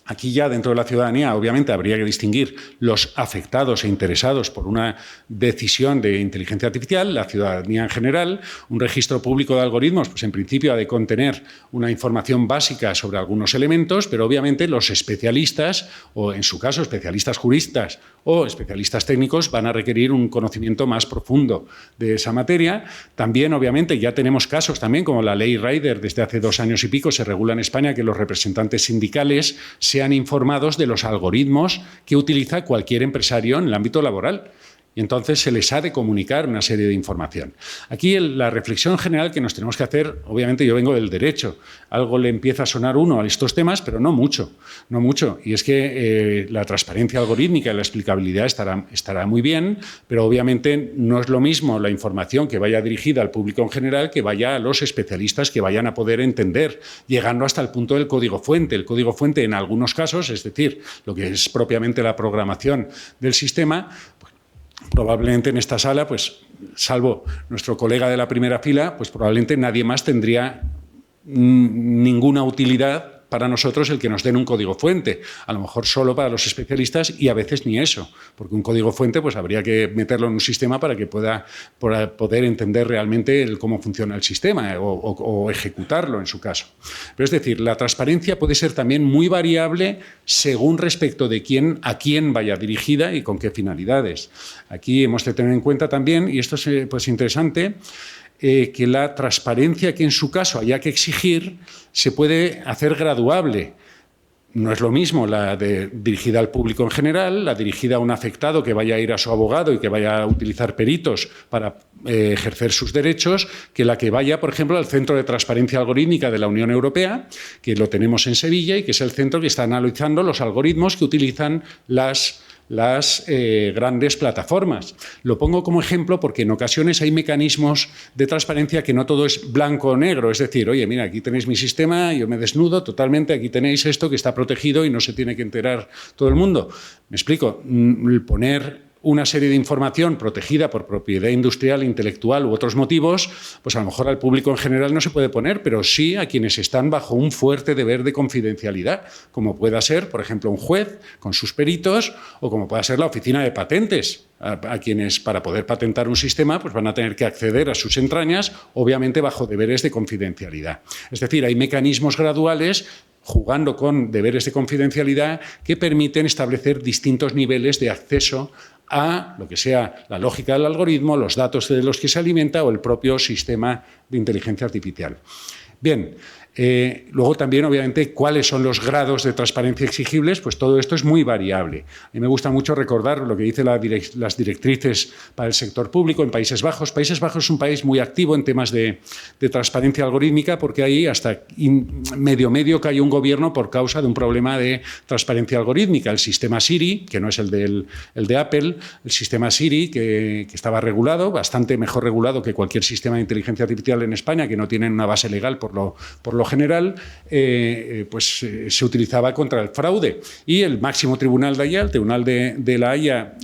Aquí ya dentro de la ciudadanía, obviamente, habría que distinguir los afectados e interesados por una decisión de inteligencia artificial, la ciudadanía en general. Un registro público de algoritmos, pues en principio ha de contener una información básica sobre algunos elementos, pero obviamente los especialistas, o en su caso especialistas juristas o especialistas técnicos, van a requerir un conocimiento más profundo de esa materia. También, obviamente, ya tenemos casos también, como la ley Rider, desde hace 2 años y pico se regula en España que los representantes sindicales sean informados de los algoritmos que utiliza cualquier empresario en el ámbito laboral. Y entonces se les ha de comunicar una serie de información. Aquí la reflexión general que nos tenemos que hacer, obviamente yo vengo del derecho, algo le empieza a sonar uno a estos temas, pero no mucho. Y es que la transparencia algorítmica y la explicabilidad estará muy bien, pero obviamente no es lo mismo la información que vaya dirigida al público en general que vaya a los especialistas que vayan a poder entender, llegando hasta el punto del código fuente. El código fuente en algunos casos, es decir, lo que es propiamente la programación del sistema, probablemente en esta sala, pues salvo nuestro colega de la primera fila, pues probablemente nadie más tendría ninguna utilidad para nosotros el que nos den un código fuente. A lo mejor solo para los especialistas y a veces ni eso, porque un código fuente pues habría que meterlo en un sistema para que pueda poder entender realmente cómo funciona el sistema o ejecutarlo en su caso. Pero es decir, la transparencia puede ser también muy variable según respecto de a quién vaya dirigida y con qué finalidades. Aquí hemos de tener en cuenta también, y esto es pues interesante, que la transparencia que en su caso haya que exigir se puede hacer graduable. No es lo mismo la dirigida al público en general, la dirigida a un afectado que vaya a ir a su abogado y que vaya a utilizar peritos para ejercer sus derechos, que la que vaya, por ejemplo, al Centro de Transparencia Algorítmica de la Unión Europea, que lo tenemos en Sevilla y que es el centro que está analizando los algoritmos que utilizan las grandes plataformas. Lo pongo como ejemplo porque en ocasiones hay mecanismos de transparencia que no todo es blanco o negro, es decir, oye, mira, aquí tenéis mi sistema, yo me desnudo totalmente, aquí tenéis esto que está protegido y no se tiene que enterar todo el mundo. Me explico, poner una serie de información protegida por propiedad industrial, intelectual u otros motivos, pues a lo mejor al público en general no se puede poner, pero sí a quienes están bajo un fuerte deber de confidencialidad, como pueda ser, por ejemplo, un juez con sus peritos o como pueda ser la oficina de patentes, a quienes para poder patentar un sistema pues van a tener que acceder a sus entrañas, obviamente bajo deberes de confidencialidad. Es decir, hay mecanismos graduales jugando con deberes de confidencialidad que permiten establecer distintos niveles de acceso a lo que sea la lógica del algoritmo, los datos de los que se alimenta o el propio sistema de inteligencia artificial. Bien, luego también, obviamente, cuáles son los grados de transparencia exigibles, pues todo esto es muy variable. A mí me gusta mucho recordar lo que dicen las directrices para el sector público en Países Bajos. Países Bajos es un país muy activo en temas de transparencia algorítmica porque ahí hasta medio cayó un gobierno por causa de un problema de transparencia algorítmica. El sistema Siri, que no es el de Apple, el sistema Siri que estaba regulado, bastante mejor regulado que cualquier sistema de inteligencia artificial en España, que no tienen una base legal por lo general, se utilizaba contra el fraude. Y el máximo tribunal de allá, el Tribunal de la Haya,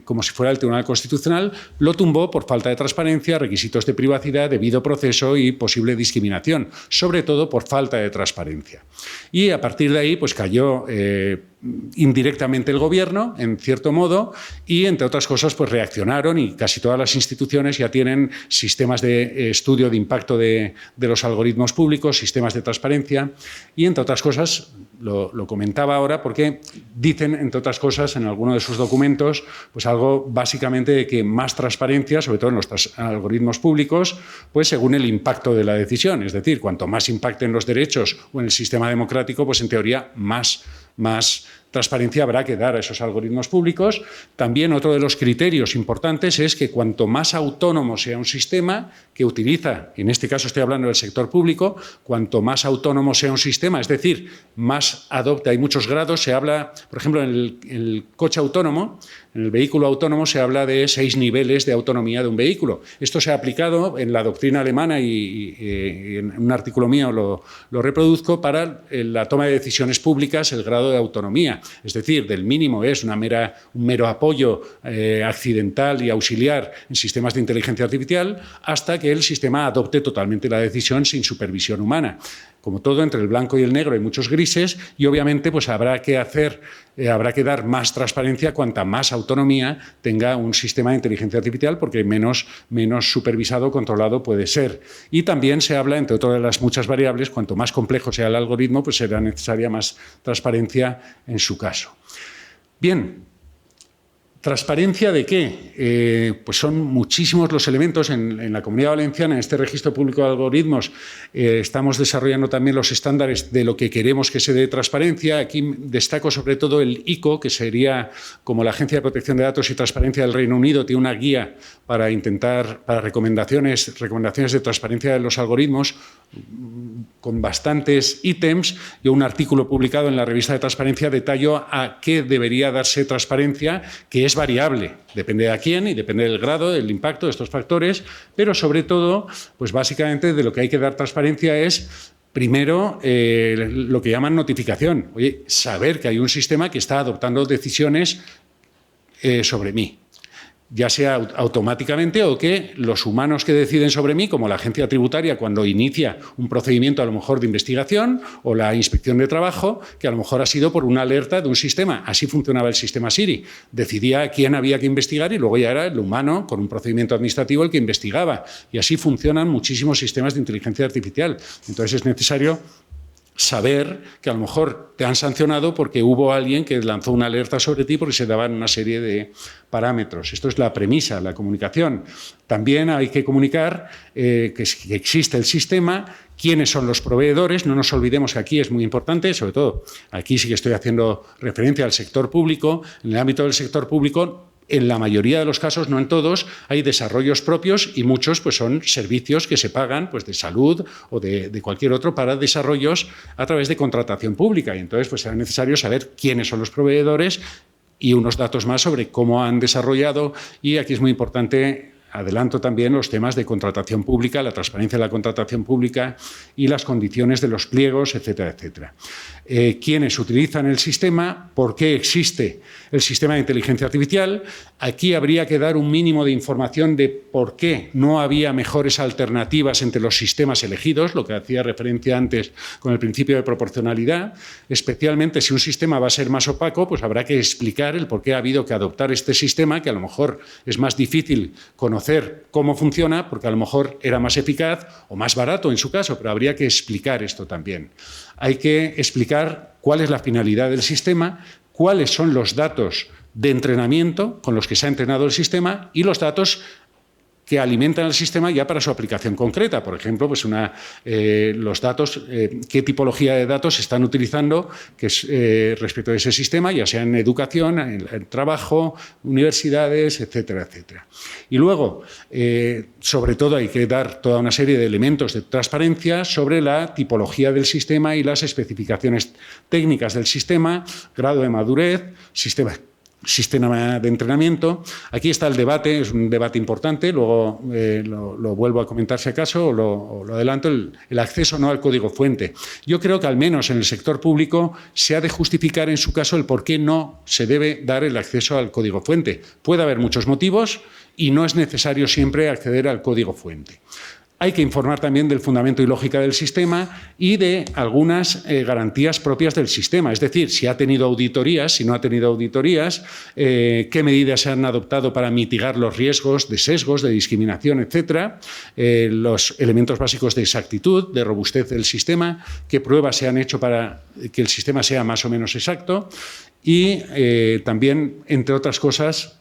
como si fuera el Tribunal Constitucional, lo tumbó por falta de transparencia, requisitos de privacidad, debido proceso y posible discriminación, sobre todo por falta de transparencia. Y a partir de ahí pues cayó indirectamente el gobierno, en cierto modo, y entre otras cosas pues reaccionaron y casi todas las instituciones ya tienen sistemas de estudio de impacto de los algoritmos públicos, sistemas de transparencia y entre otras cosas, lo comentaba ahora porque dicen, entre otras cosas, en alguno de sus documentos, pues algo básicamente de que más transparencia, sobre todo en los algoritmos públicos, pues según el impacto de la decisión, es decir, cuanto más impacten los derechos o en el sistema democrático, pues en teoría más transparencia habrá que dar a esos algoritmos públicos. También otro de los criterios importantes es que cuanto más autónomo sea un sistema que utiliza, en este caso estoy hablando del sector público, cuanto más autónomo sea un sistema, es decir, más adopta, hay muchos grados, se habla, por ejemplo, en el coche autónomo, en el vehículo autónomo se habla de 6 niveles de autonomía de un vehículo. Esto se ha aplicado en la doctrina alemana y en un artículo mío lo reproduzco para la toma de decisiones públicas, el grado de autonomía. Es decir, del mínimo es un mero apoyo accidental y auxiliar en sistemas de inteligencia artificial hasta que el sistema adopte totalmente la decisión sin supervisión humana. Como todo, entre el blanco y el negro hay muchos grises y obviamente pues habrá que dar más transparencia cuanta más autonomía tenga un sistema de inteligencia artificial porque menos supervisado o controlado puede ser. Y también se habla, entre otras de las muchas variables, cuanto más complejo sea el algoritmo, pues será necesaria más transparencia en su caso. Bien. ¿Transparencia de qué? Pues son muchísimos los elementos en la Comunidad Valenciana, en este registro público de algoritmos. Estamos desarrollando también los estándares de lo que queremos que se dé transparencia. Aquí destaco sobre todo el ICO, que sería como la Agencia de Protección de Datos y Transparencia del Reino Unido, tiene una guía para recomendaciones de transparencia de los algoritmos con bastantes ítems. Yo un artículo publicado en la revista de Transparencia detallo a qué debería darse transparencia, que es variable, depende de a quién y depende del grado, del impacto de estos factores, pero sobre todo, pues básicamente de lo que hay que dar transparencia es primero, lo que llaman notificación. Oye, saber que hay un sistema que está adoptando decisiones sobre mí, ya sea automáticamente o que los humanos que deciden sobre mí, como la agencia tributaria cuando inicia un procedimiento a lo mejor de investigación o la inspección de trabajo, que a lo mejor ha sido por una alerta de un sistema. Así funcionaba el sistema Siri. Decidía quién había que investigar y luego ya era el humano con un procedimiento administrativo el que investigaba. Y así funcionan muchísimos sistemas de inteligencia artificial. Entonces es necesario saber que a lo mejor te han sancionado porque hubo alguien que lanzó una alerta sobre ti porque se daban una serie de parámetros. Esto es la premisa, la comunicación. También hay que comunicar que existe el sistema, quiénes son los proveedores. No nos olvidemos que aquí es muy importante, sobre todo aquí sí que estoy haciendo referencia al sector público. En el ámbito del sector público, en la mayoría de los casos, no en todos, hay desarrollos propios y muchos pues, son servicios que se pagan pues, de salud o de cualquier otro para desarrollos a través de contratación pública. Y entonces pues, será necesario saber quiénes son los proveedores y unos datos más sobre cómo han desarrollado. Y aquí es muy importante adelanto también los temas de contratación pública, la transparencia de la contratación pública y las condiciones de los pliegos, etcétera, etcétera. ¿Quiénes utilizan el sistema? ¿Por qué existe el sistema de inteligencia artificial? Aquí habría que dar un mínimo de información de por qué no había mejores alternativas entre los sistemas elegidos, lo que hacía referencia antes con el principio de proporcionalidad. Especialmente si un sistema va a ser más opaco, pues habrá que explicar el por qué ha habido que adoptar este sistema, que a lo mejor es más difícil conocer cómo funciona, porque a lo mejor era más eficaz o más barato en su caso, pero habría que explicar esto también. Hay que explicar cuál es la finalidad del sistema, cuáles son los datos de entrenamiento con los que se ha entrenado el sistema y los datos que alimentan el sistema ya para su aplicación concreta. Por ejemplo, pues los datos, qué tipología de datos se están utilizando respecto a ese sistema, ya sea en educación, en trabajo, universidades, etcétera, etcétera. Y luego, sobre todo, hay que dar toda una serie de elementos de transparencia sobre la tipología del sistema y las especificaciones técnicas del sistema, grado de madurez, sistema de entrenamiento. Aquí está el debate, es un debate importante, luego lo vuelvo a comentar si acaso, o lo adelanto, el acceso no al código fuente. Yo creo que al menos en el sector público se ha de justificar en su caso el por qué no se debe dar el acceso al código fuente. Puede haber muchos motivos y no es necesario siempre acceder al código fuente. Hay que informar también del fundamento y lógica del sistema y de algunas garantías propias del sistema. Es decir, si ha tenido auditorías, si no ha tenido auditorías, qué medidas se han adoptado para mitigar los riesgos de sesgos, de discriminación, etcétera, los elementos básicos de exactitud, de robustez del sistema, qué pruebas se han hecho para que el sistema sea más o menos exacto y también, entre otras cosas,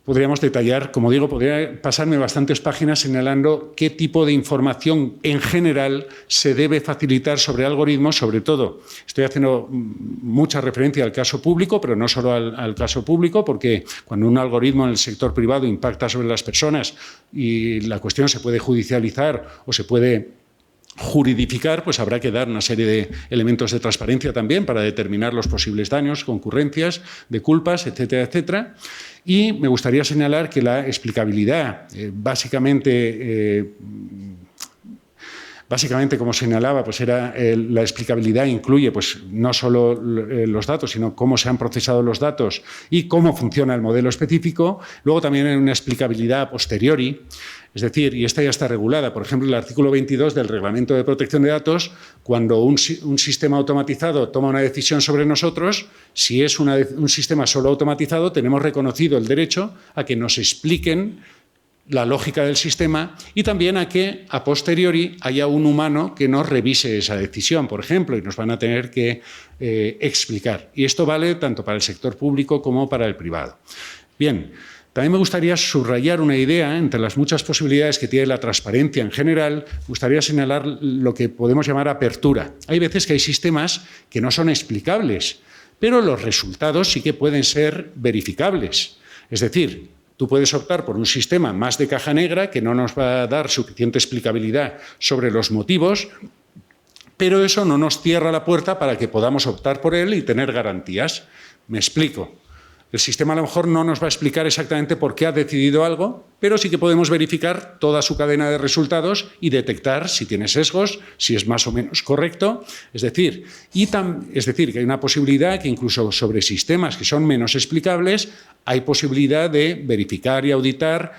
podríamos detallar, como digo, podría pasarme bastantes páginas señalando qué tipo de información en general se debe facilitar sobre algoritmos, sobre todo, estoy haciendo mucha referencia al caso público, pero no solo al caso público, porque cuando un algoritmo en el sector privado impacta sobre las personas y la cuestión se puede judicializar o se puede juridificar, pues habrá que dar una serie de elementos de transparencia también para determinar los posibles daños, concurrencias, de culpas, etcétera, etcétera. Y me gustaría señalar que la explicabilidad, básicamente, como señalaba, pues la explicabilidad incluye pues, no solo los datos, sino cómo se han procesado los datos y cómo funciona el modelo específico. Luego también hay una explicabilidad a posteriori, es decir, y esta ya está regulada, por ejemplo, el artículo 22 del Reglamento de Protección de Datos, cuando un sistema automatizado toma una decisión sobre nosotros, si es un sistema solo automatizado, tenemos reconocido el derecho a que nos expliquen la lógica del sistema y también a que a posteriori haya un humano que nos revise esa decisión, por ejemplo, y nos van a tener que explicar. Y esto vale tanto para el sector público como para el privado. Bien, también me gustaría subrayar una idea entre las muchas posibilidades que tiene la transparencia en general. Me gustaría señalar lo que podemos llamar apertura. Hay veces que hay sistemas que no son explicables, pero los resultados sí que pueden ser verificables. Es decir, tú puedes optar por un sistema más de caja negra que no nos va a dar suficiente explicabilidad sobre los motivos, pero eso no nos cierra la puerta para que podamos optar por él y tener garantías. Me explico. El sistema a lo mejor no nos va a explicar exactamente por qué ha decidido algo, pero sí que podemos verificar toda su cadena de resultados y detectar si tiene sesgos, si es más o menos correcto. Es decir, que hay una posibilidad que incluso sobre sistemas que son menos explicables hay posibilidad de verificar y auditar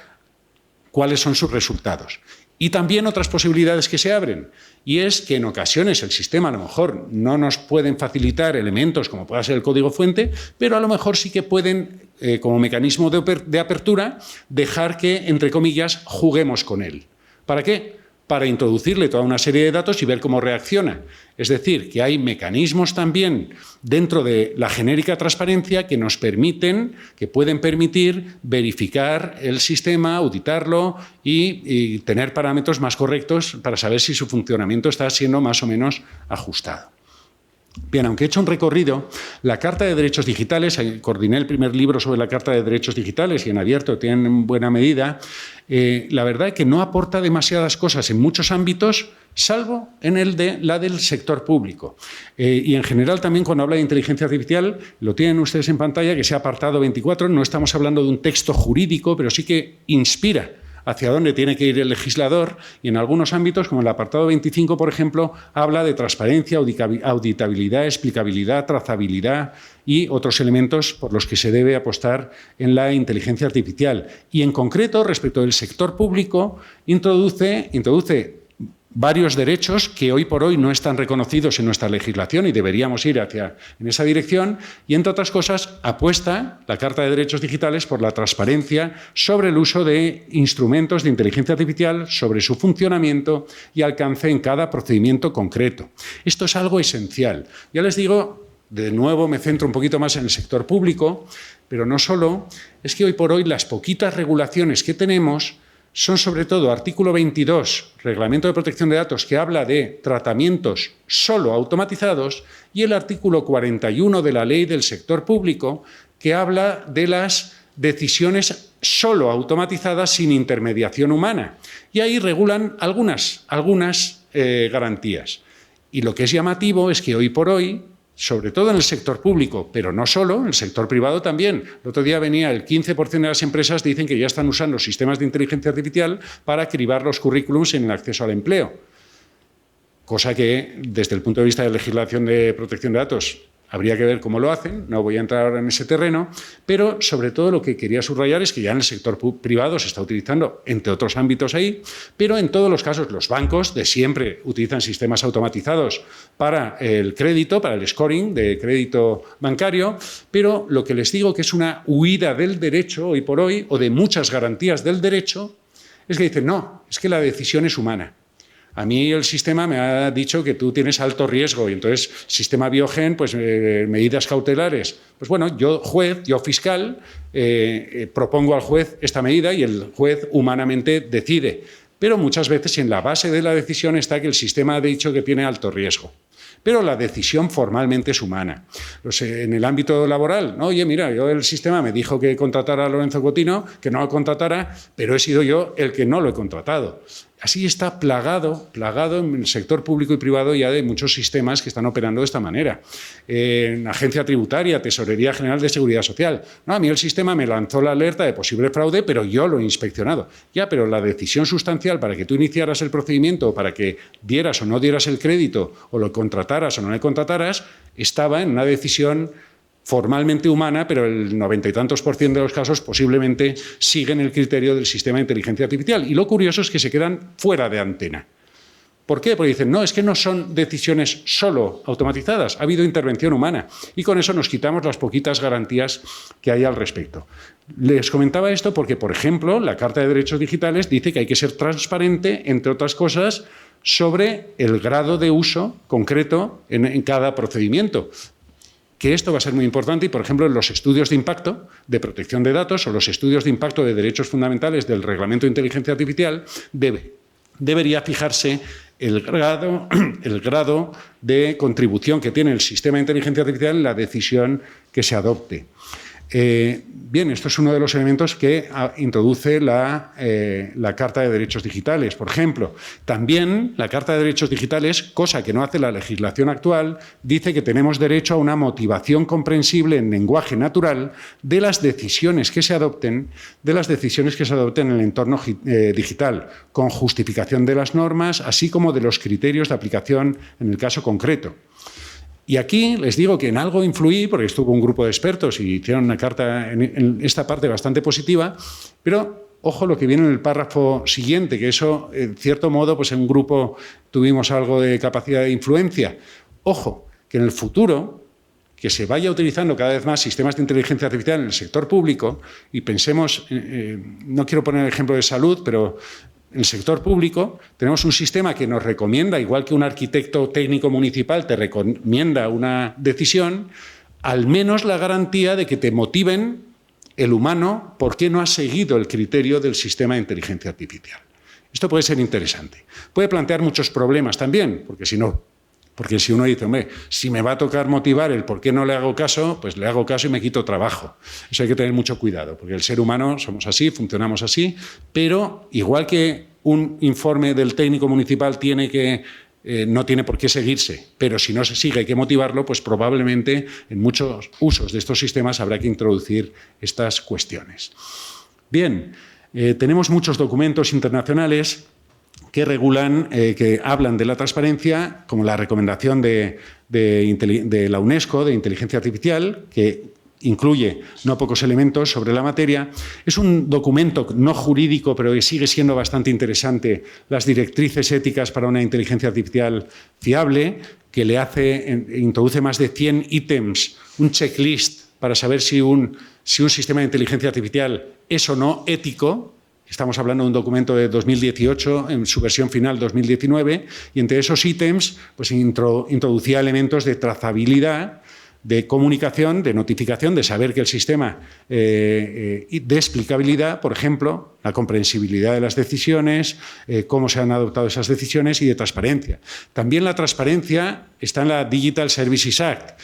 cuáles son sus resultados. Y también otras posibilidades que se abren, y es que en ocasiones el sistema a lo mejor no nos pueden facilitar elementos como pueda ser el código fuente, pero a lo mejor sí que pueden, como mecanismo de apertura, dejar que, entre comillas, juguemos con él. ¿Para qué? Para introducirle toda una serie de datos y ver cómo reacciona. Es decir, que hay mecanismos también dentro de la genérica transparencia que nos permiten, que pueden permitir verificar el sistema, auditarlo y tener parámetros más correctos para saber si su funcionamiento está siendo más o menos ajustado. Bien, aunque he hecho un recorrido, la Carta de Derechos Digitales, coordiné el primer libro sobre la Carta de Derechos Digitales y en abierto tienen en buena medida, la verdad es que no aporta demasiadas cosas en muchos ámbitos, salvo en el de la del sector público. Y en general también cuando habla de inteligencia artificial, lo tienen ustedes en pantalla, que ese apartado 24, no estamos hablando de un texto jurídico, pero sí que inspira hacia dónde tiene que ir el legislador, y en algunos ámbitos, como el apartado 25, por ejemplo, habla de transparencia, auditabilidad, explicabilidad, trazabilidad y otros elementos por los que se debe apostar en la inteligencia artificial. Y en concreto, respecto del sector público, introduce varios derechos que hoy por hoy no están reconocidos en nuestra legislación y deberíamos ir en esa dirección, y entre otras cosas apuesta la Carta de Derechos Digitales por la transparencia sobre el uso de instrumentos de inteligencia artificial, sobre su funcionamiento y alcance en cada procedimiento concreto. Esto es algo esencial. Ya les digo, de nuevo me centro un poquito más en el sector público, pero no solo, es que hoy por hoy las poquitas regulaciones que tenemos son sobre todo artículo 22, Reglamento de Protección de Datos, que habla de tratamientos solo automatizados, y el artículo 41 de la Ley del Sector Público, que habla de las decisiones solo automatizadas sin intermediación humana. Y ahí regulan algunas garantías. Y lo que es llamativo es que hoy por hoy, sobre todo en el sector público, pero no solo, en el sector privado también. El otro día venía el 15% de las empresas dicen que ya están usando sistemas de inteligencia artificial para cribar los currículums en el acceso al empleo. Cosa que, desde el punto de vista de legislación de protección de datos, habría que ver cómo lo hacen, no voy a entrar ahora en ese terreno, pero sobre todo lo que quería subrayar es que ya en el sector privado se está utilizando, entre otros ámbitos ahí, pero en todos los casos los bancos de siempre utilizan sistemas automatizados para el crédito, para el scoring de crédito bancario, pero lo que les digo que es una huida del derecho hoy por hoy, o de muchas garantías del derecho, es que dicen, no, es que la decisión es humana. A mí el sistema me ha dicho que tú tienes alto riesgo y entonces sistema Biogen, pues medidas cautelares. Pues bueno, yo juez, yo fiscal, propongo al juez esta medida y el juez humanamente decide. Pero muchas veces en la base de la decisión está que el sistema ha dicho que tiene alto riesgo. Pero la decisión formalmente es humana. En el ámbito laboral, ¿no? Oye, mira, el sistema me dijo que contratara a Lorenzo Cotino, que no lo contratara, pero he sido yo el que no lo he contratado. Así está plagado en el sector público y privado ya de muchos sistemas que están operando de esta manera. En Agencia Tributaria, Tesorería General de Seguridad Social. No, a mí el sistema me lanzó la alerta de posible fraude, pero yo lo he inspeccionado. Ya, pero la decisión sustancial para que tú iniciaras el procedimiento, para que dieras o no dieras el crédito, o lo contrataras o no le contrataras, estaba en una decisión formalmente humana, pero el 90 y tantos % de los casos posiblemente siguen el criterio del sistema de inteligencia artificial. Y lo curioso es que se quedan fuera de antena. ¿Por qué? Porque dicen, no, es que no son decisiones solo automatizadas, ha habido intervención humana. Y con eso nos quitamos las poquitas garantías que hay al respecto. Les comentaba esto porque, por ejemplo, la Carta de Derechos Digitales dice que hay que ser transparente, entre otras cosas, sobre el grado de uso concreto en cada procedimiento. Que esto va a ser muy importante y, por ejemplo, en los estudios de impacto de protección de datos o los estudios de impacto de derechos fundamentales del Reglamento de Inteligencia Artificial debería fijarse el grado de contribución que tiene el sistema de inteligencia artificial en la decisión que se adopte. Bien, esto es uno de los elementos que introduce la Carta de Derechos Digitales. Por ejemplo, también la Carta de Derechos Digitales, cosa que no hace la legislación actual, dice que tenemos derecho a una motivación comprensible en lenguaje natural de las decisiones que se adopten en el entorno digital, con justificación de las normas, así como de los criterios de aplicación en el caso concreto. Y aquí les digo que en algo influí, porque estuvo un grupo de expertos y hicieron una carta en esta parte bastante positiva, pero ojo lo que viene en el párrafo siguiente, que eso, en cierto modo, pues en un grupo tuvimos algo de capacidad de influencia. Ojo, que en el futuro, que se vaya utilizando cada vez más sistemas de inteligencia artificial en el sector público, y pensemos, no quiero poner el ejemplo de salud, pero en el sector público tenemos un sistema que nos recomienda, igual que un arquitecto técnico municipal te recomienda una decisión, al menos la garantía de que te motiven el humano por qué no has seguido el criterio del sistema de inteligencia artificial. Esto puede ser interesante. Puede plantear muchos problemas también, porque si no Porque si uno dice, hombre, si me va a tocar motivar el por qué no le hago caso, pues le hago caso y me quito trabajo. Eso hay que tener mucho cuidado, porque el ser humano somos así, funcionamos así, pero igual que un informe del técnico municipal no tiene por qué seguirse, pero si no se sigue hay que motivarlo, pues probablemente en muchos usos de estos sistemas habrá que introducir estas cuestiones. Bien, tenemos muchos documentos internacionales que regulan, que hablan de la transparencia, como la recomendación de la UNESCO de inteligencia artificial, que incluye no pocos elementos sobre la materia. Es un documento no jurídico, pero que sigue siendo bastante interesante, las directrices éticas para una inteligencia artificial fiable, que introduce más de 100 ítems, un checklist para saber si un sistema de inteligencia artificial es o no ético. Estamos hablando de un documento de 2018, en su versión final 2019, y entre esos ítems pues, introducía elementos de trazabilidad, de comunicación, de notificación, de saber que el sistema, de explicabilidad, por ejemplo, la comprensibilidad de las decisiones, cómo se han adoptado esas decisiones, y de transparencia. También la transparencia está en la Digital Services Act.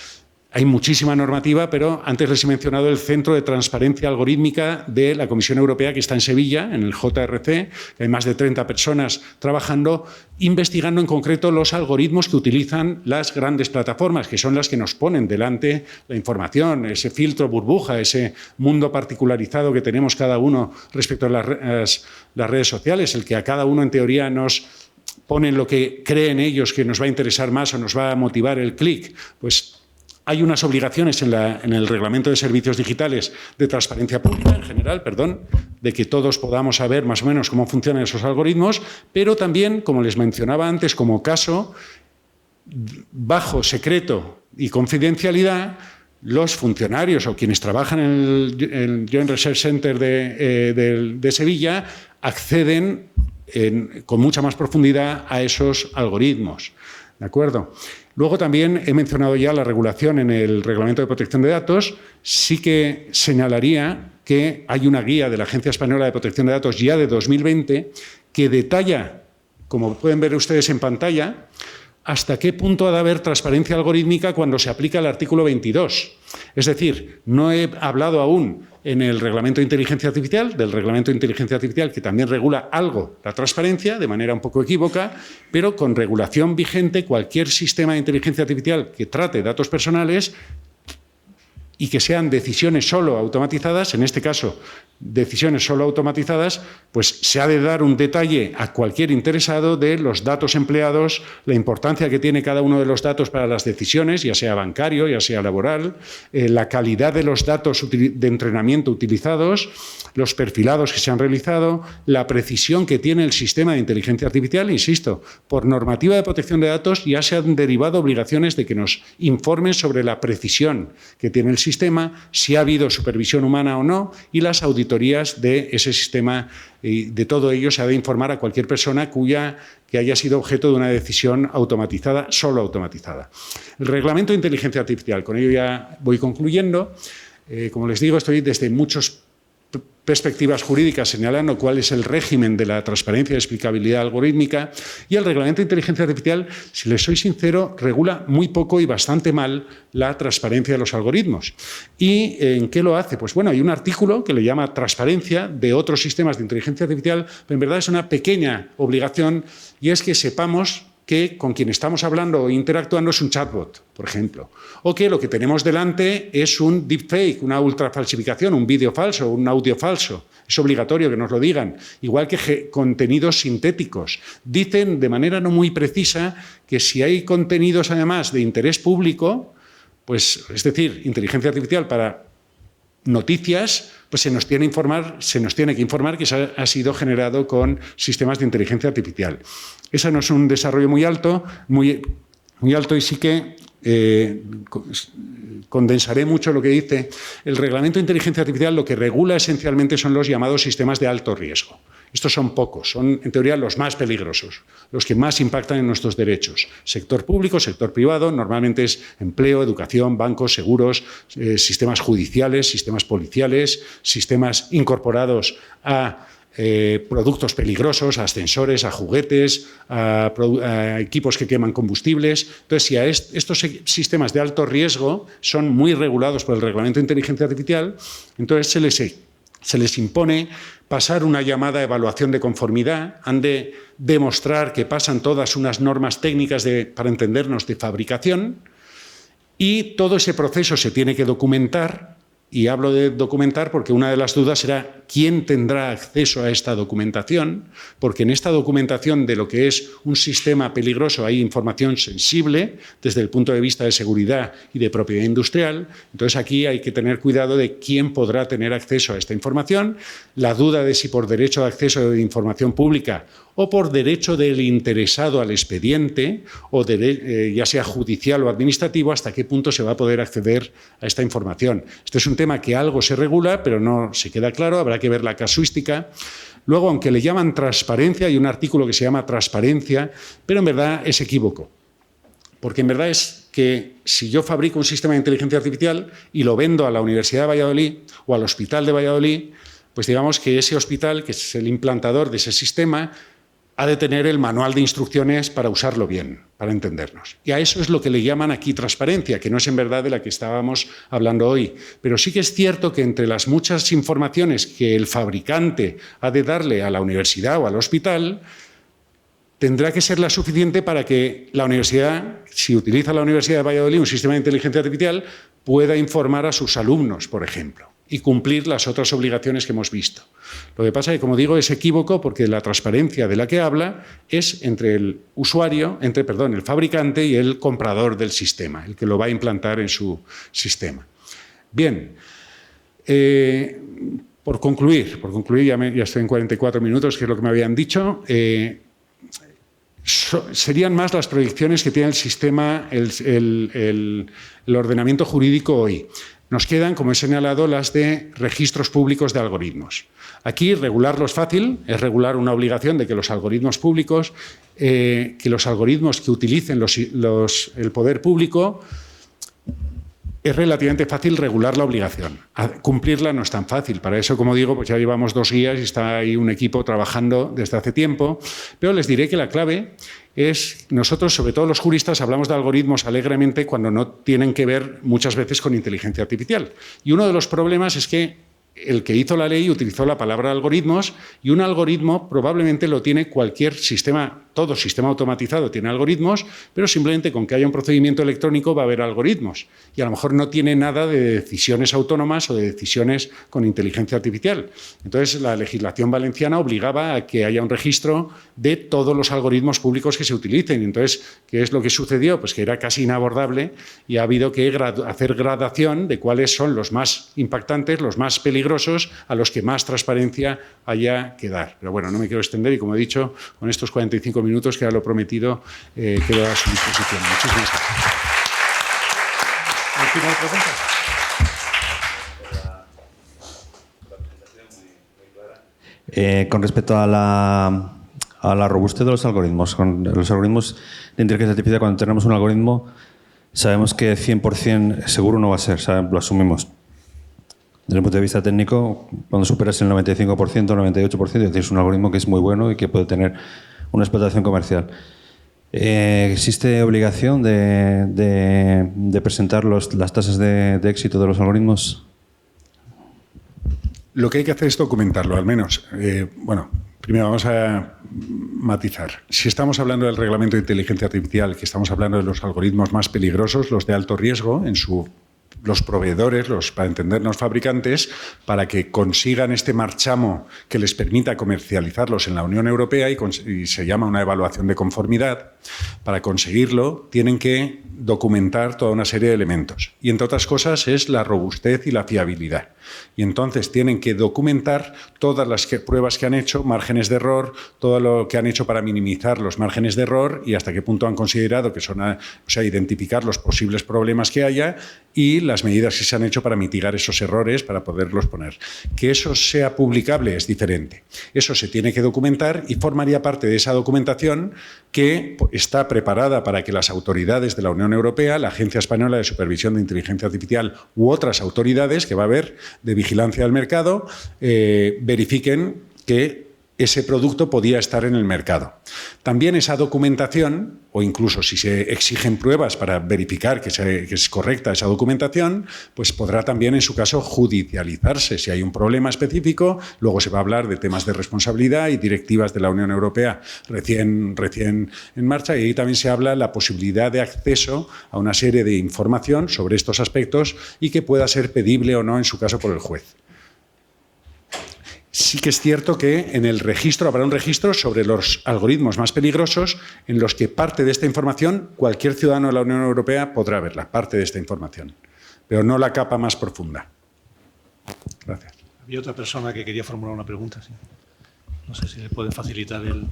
Hay muchísima normativa, pero antes les he mencionado el Centro de Transparencia Algorítmica de la Comisión Europea, que está en Sevilla, en el JRC. Hay más de 30 personas trabajando, investigando en concreto los algoritmos que utilizan las grandes plataformas, que son las que nos ponen delante la información, ese filtro burbuja, ese mundo particularizado que tenemos cada uno respecto a las redes sociales, el que a cada uno en teoría nos ponen lo que creen ellos que nos va a interesar más o nos va a motivar el clic. Pues hay unas obligaciones en el Reglamento de Servicios Digitales de transparencia pública en general, de que todos podamos saber más o menos cómo funcionan esos algoritmos, pero también, como les mencionaba antes, como caso, bajo secreto y confidencialidad, los funcionarios o quienes trabajan en el Joint Research Center de Sevilla acceden con mucha más profundidad a esos algoritmos. ¿De acuerdo? Luego también he mencionado ya la regulación en el Reglamento de Protección de Datos. Sí que señalaría que hay una guía de la Agencia Española de Protección de Datos ya de 2020 que detalla, como pueden ver ustedes en pantalla, hasta qué punto ha de haber transparencia algorítmica cuando se aplica el artículo 22. Es decir, no he hablado aún en el Reglamento de Inteligencia Artificial, del Reglamento de Inteligencia Artificial, que también regula algo la transparencia, de manera un poco equívoca, pero con regulación vigente, cualquier sistema de inteligencia artificial que trate datos personales y que sean decisiones solo automatizadas, en este caso, decisiones solo automatizadas, pues se ha de dar un detalle a cualquier interesado de los datos empleados, la importancia que tiene cada uno de los datos para las decisiones, ya sea bancario, ya sea laboral, la calidad de los datos de entrenamiento utilizados, los perfilados que se han realizado, la precisión que tiene el sistema de inteligencia artificial. Insisto, por normativa de protección de datos ya se han derivado obligaciones de que nos informen sobre la precisión que tiene el sistema, si ha habido supervisión humana o no, y las auditorías de ese sistema, y de todo ello se ha de informar a cualquier persona que haya sido objeto de una decisión automatizada, solo automatizada. El Reglamento de Inteligencia Artificial, con ello ya voy concluyendo. Como les digo, estoy desde muchas perspectivas jurídicas señalando cuál es el régimen de la transparencia y explicabilidad algorítmica, y el Reglamento de Inteligencia Artificial, si les soy sincero, regula muy poco y bastante mal la transparencia de los algoritmos. ¿Y en qué lo hace? Pues bueno, hay un artículo que le llama transparencia de otros sistemas de inteligencia artificial, pero en verdad es una pequeña obligación, y es que sepamos que con quien estamos hablando o interactuando es un chatbot, por ejemplo, o que lo que tenemos delante es un deepfake, una ultrafalsificación, un vídeo falso, un audio falso. Es obligatorio que nos lo digan, igual que contenidos sintéticos. Dicen de manera no muy precisa que si hay contenidos además de interés público, pues, es decir, inteligencia artificial para noticias, pues se nos tiene que informar que ha sido generado con sistemas de inteligencia artificial. Ese no es un desarrollo muy alto, y sí que condensaré mucho lo que dice el Reglamento de Inteligencia Artificial. Lo que regula esencialmente son los llamados sistemas de alto riesgo. Estos son pocos, son en teoría los más peligrosos, los que más impactan en nuestros derechos. Sector público, sector privado, normalmente es empleo, educación, bancos, seguros, sistemas judiciales, sistemas policiales, sistemas incorporados a productos peligrosos, a ascensores, a juguetes, a equipos que queman combustibles. Entonces, si a estos sistemas de alto riesgo son muy regulados por el Reglamento de Inteligencia Artificial, entonces se les impone pasar una llamada evaluación de conformidad, han de demostrar que pasan todas unas normas técnicas para entendernos de fabricación, y todo ese proceso se tiene que documentar. Y hablo de documentar porque una de las dudas era quién tendrá acceso a esta documentación, porque en esta documentación de lo que es un sistema peligroso hay información sensible desde el punto de vista de seguridad y de propiedad industrial. Entonces aquí hay que tener cuidado de quién podrá tener acceso a esta información, la duda de si por derecho de acceso de información pública o por derecho del interesado al expediente, o ya sea judicial o administrativo, hasta qué punto se va a poder acceder a esta información. Este es un tema que algo se regula, pero no se queda claro, habrá que ver la casuística. Luego, aunque le llaman transparencia, hay un artículo que se llama transparencia, pero en verdad es equívoco. Porque en verdad es que si yo fabrico un sistema de inteligencia artificial y lo vendo a la Universidad de Valladolid o al Hospital de Valladolid, pues digamos que ese hospital, que es el implantador de ese sistema, ha de tener el manual de instrucciones para usarlo bien, para entendernos. Y a eso es lo que le llaman aquí transparencia, que no es en verdad de la que estábamos hablando hoy. Pero sí que es cierto que entre las muchas informaciones que el fabricante ha de darle a la universidad o al hospital, tendrá que ser la suficiente para que la universidad, si utiliza la Universidad de Valladolid un sistema de inteligencia artificial, pueda informar a sus alumnos, por ejemplo, y cumplir las otras obligaciones que hemos visto. Lo que pasa es que, como digo, es equívoco porque la transparencia de la que habla es entre el el fabricante y el comprador del sistema, el que lo va a implantar en su sistema. Bien, por concluir, ya estoy en 44 minutos, que es lo que me habían dicho. Serían más las proyecciones que tiene el sistema, el ordenamiento jurídico hoy. Nos quedan, como he señalado, las de registros públicos de algoritmos. Aquí regularlo es fácil, es regular una obligación de que los algoritmos públicos, que los algoritmos que utilicen el poder público, es relativamente fácil regular la obligación. Cumplirla no es tan fácil. Para eso, como digo, pues ya llevamos 2 guías y está ahí un equipo trabajando desde hace tiempo. Pero les diré que la clave es, nosotros, sobre todo los juristas, hablamos de algoritmos alegremente cuando no tienen que ver muchas veces con inteligencia artificial. Y uno de los problemas es que el que hizo la ley utilizó la palabra algoritmos, y un algoritmo probablemente lo tiene cualquier sistema, todo sistema automatizado tiene algoritmos, pero simplemente con que haya un procedimiento electrónico va a haber algoritmos. Y a lo mejor no tiene nada de decisiones autónomas o de decisiones con inteligencia artificial. Entonces, la legislación valenciana obligaba a que haya un registro de todos los algoritmos públicos que se utilicen. Entonces, ¿qué es lo que sucedió? Pues que era casi inabordable y ha habido que hacer gradación de cuáles son los más impactantes, los más peligrosos, a los que más transparencia haya que dar. Pero bueno, no me quiero extender y, como he dicho, con estos 45 minutos, que era lo prometido, quedo a su disposición. Muchísimas gracias. ¿Alguna pregunta? Con respecto a la robustez de los algoritmos, con los algoritmos de inteligencia artificial, cuando tenemos un algoritmo, sabemos que 100% seguro no va a ser, lo asumimos. Desde el punto de vista técnico, cuando superas el 95%, 98%, tienes un algoritmo que es muy bueno y que puede tener una explotación comercial. ¿Existe obligación de presentar las tasas de éxito de los algoritmos? Lo que hay que hacer es documentarlo, al menos. Primero vamos a matizar. Si estamos hablando del reglamento de inteligencia artificial, que estamos hablando de los algoritmos más peligrosos, los de alto riesgo, los proveedores, para entendernos fabricantes, para que consigan este marchamo que les permita comercializarlos en la Unión Europea, y se llama una evaluación de conformidad. Para conseguirlo tienen que documentar toda una serie de elementos, y entre otras cosas es la robustez y la fiabilidad. Y entonces tienen que documentar todas las pruebas que han hecho, márgenes de error, todo lo que han hecho para minimizar los márgenes de error y hasta qué punto han considerado que identificar los posibles problemas que haya y las medidas que se han hecho para mitigar esos errores, para poderlos poner. Que eso sea publicable es diferente. Eso se tiene que documentar y formaría parte de esa documentación que está preparada para que las autoridades de la Unión Europea, la Agencia Española de Supervisión de Inteligencia Artificial u otras autoridades que va a haber de vigilancia del mercado, verifiquen que ese producto podía estar en el mercado. También esa documentación, o incluso si se exigen pruebas para verificar que es correcta esa documentación, pues podrá también en su caso judicializarse. Si hay un problema específico, luego se va a hablar de temas de responsabilidad y directivas de la Unión Europea recién en marcha, y ahí también se habla de la posibilidad de acceso a una serie de información sobre estos aspectos y que pueda ser pedible o no en su caso por el juez. Sí que es cierto que en el registro habrá un registro sobre los algoritmos más peligrosos en los que parte de esta información cualquier ciudadano de la Unión Europea podrá verla, parte de esta información, pero no la capa más profunda. Gracias. Había otra persona que quería formular una pregunta. ¿Sí? No sé si le pueden facilitar el...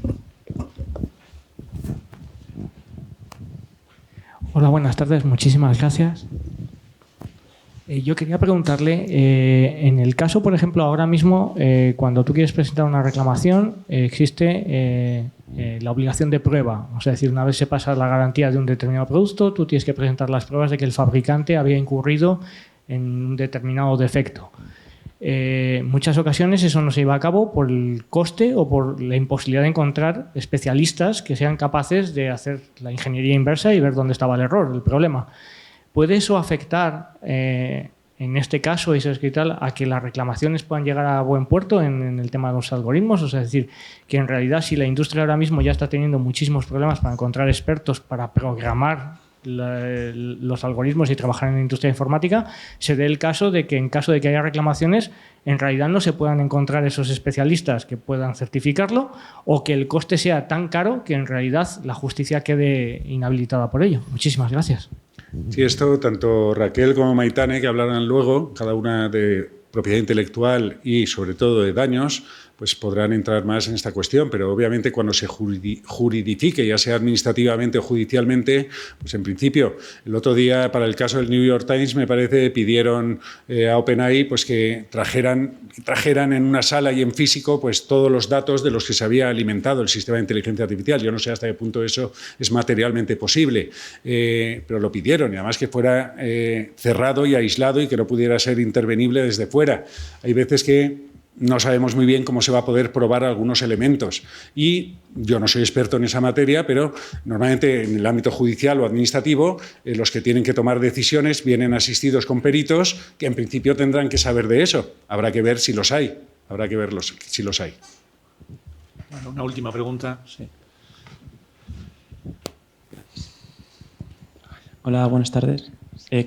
Hola, buenas tardes. Muchísimas gracias. Yo quería preguntarle, en el caso, por ejemplo, ahora mismo, cuando tú quieres presentar una reclamación, existe la obligación de prueba. O sea, es decir, una vez se pasa la garantía de un determinado producto, tú tienes que presentar las pruebas de que el fabricante había incurrido en un determinado defecto. En muchas ocasiones eso no se lleva a cabo por el coste o por la imposibilidad de encontrar especialistas que sean capaces de hacer la ingeniería inversa y ver dónde estaba el error, el problema. ¿Puede eso afectar, en este caso, a que las reclamaciones puedan llegar a buen puerto en el tema de los algoritmos? O sea, es decir, que en realidad si la industria ahora mismo ya está teniendo muchísimos problemas para encontrar expertos para programar los algoritmos y trabajar en la industria informática, se dé el caso de que en caso de que haya reclamaciones, en realidad no se puedan encontrar esos especialistas que puedan certificarlo, o que el coste sea tan caro que en realidad la justicia quede inhabilitada por ello. Muchísimas gracias. Sí, esto tanto Raquel como Maitane, que hablarán luego, cada una de propiedad intelectual y sobre todo de daños, pues podrán entrar más en esta cuestión, pero obviamente cuando se juridifique, ya sea administrativamente o judicialmente, pues en principio, el otro día para el caso del New York Times, me parece, pidieron a OpenAI pues que trajeran en una sala y en físico pues todos los datos de los que se había alimentado el sistema de inteligencia artificial. Yo no sé hasta qué punto eso es materialmente posible, pero lo pidieron, y además que fuera cerrado y aislado y que no pudiera ser intervenible desde fuera. Hay veces que no sabemos muy bien cómo se va a poder probar algunos elementos. Y yo no soy experto en esa materia, pero normalmente en el ámbito judicial o administrativo, los que tienen que tomar decisiones vienen asistidos con peritos que en principio tendrán que saber de eso. Habrá que ver si los hay. Habrá que ver si los hay. Bueno, una última pregunta. Sí. Hola, buenas tardes.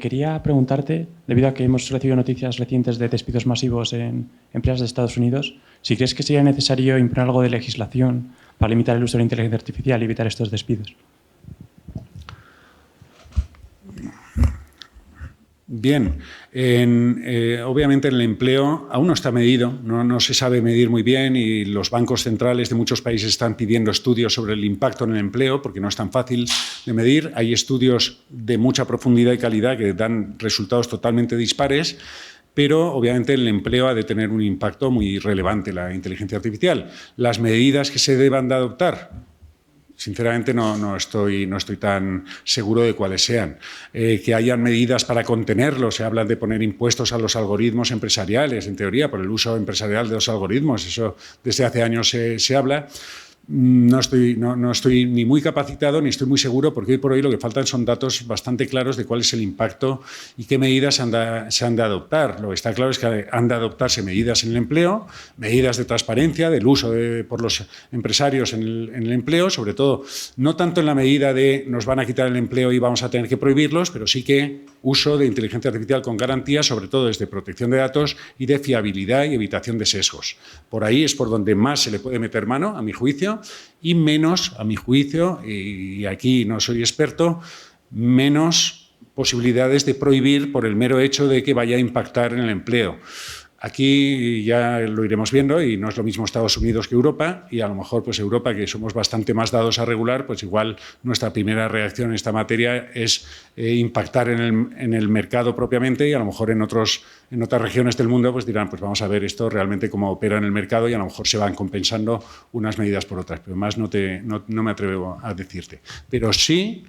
Quería preguntarte, debido a que hemos recibido noticias recientes de despidos masivos en empresas de Estados Unidos, si crees que sería necesario imponer algo de legislación para limitar el uso de la inteligencia artificial y evitar estos despidos. Bien, obviamente en el empleo aún no está medido, no se sabe medir muy bien, y los bancos centrales de muchos países están pidiendo estudios sobre el impacto en el empleo porque no es tan fácil de medir. Hay estudios de mucha profundidad y calidad que dan resultados totalmente dispares, pero obviamente el empleo ha de tener un impacto muy relevante, la inteligencia artificial. Las medidas que se deban de adoptar, sinceramente no estoy tan seguro de cuáles sean. Que hayan medidas para contenerlo, se habla de poner impuestos a los algoritmos empresariales, en teoría, por el uso empresarial de los algoritmos, eso desde hace años se habla. No estoy ni muy capacitado ni estoy muy seguro, porque hoy por hoy lo que faltan son datos bastante claros de cuál es el impacto y qué medidas se han de adoptar. Lo que está claro es que han de adoptarse medidas en el empleo, medidas de transparencia, del uso por los empresarios en el empleo, sobre todo, no tanto en la medida de nos van a quitar el empleo y vamos a tener que prohibirlos, pero sí que uso de inteligencia artificial con garantías, sobre todo desde protección de datos y de fiabilidad y evitación de sesgos. Por ahí es por donde más se le puede meter mano, a mi juicio, y menos, a mi juicio, y aquí no soy experto, menos posibilidades de prohibir por el mero hecho de que vaya a impactar en el empleo. Aquí ya lo iremos viendo, y no es lo mismo Estados Unidos que Europa, y a lo mejor pues Europa, que somos bastante más dados a regular, pues igual nuestra primera reacción en esta materia es impactar en el mercado propiamente, y a lo mejor en otras regiones del mundo pues dirán, pues vamos a ver esto realmente cómo opera en el mercado, y a lo mejor se van compensando unas medidas por otras, pero más no me atrevo a decirte. Pero sí,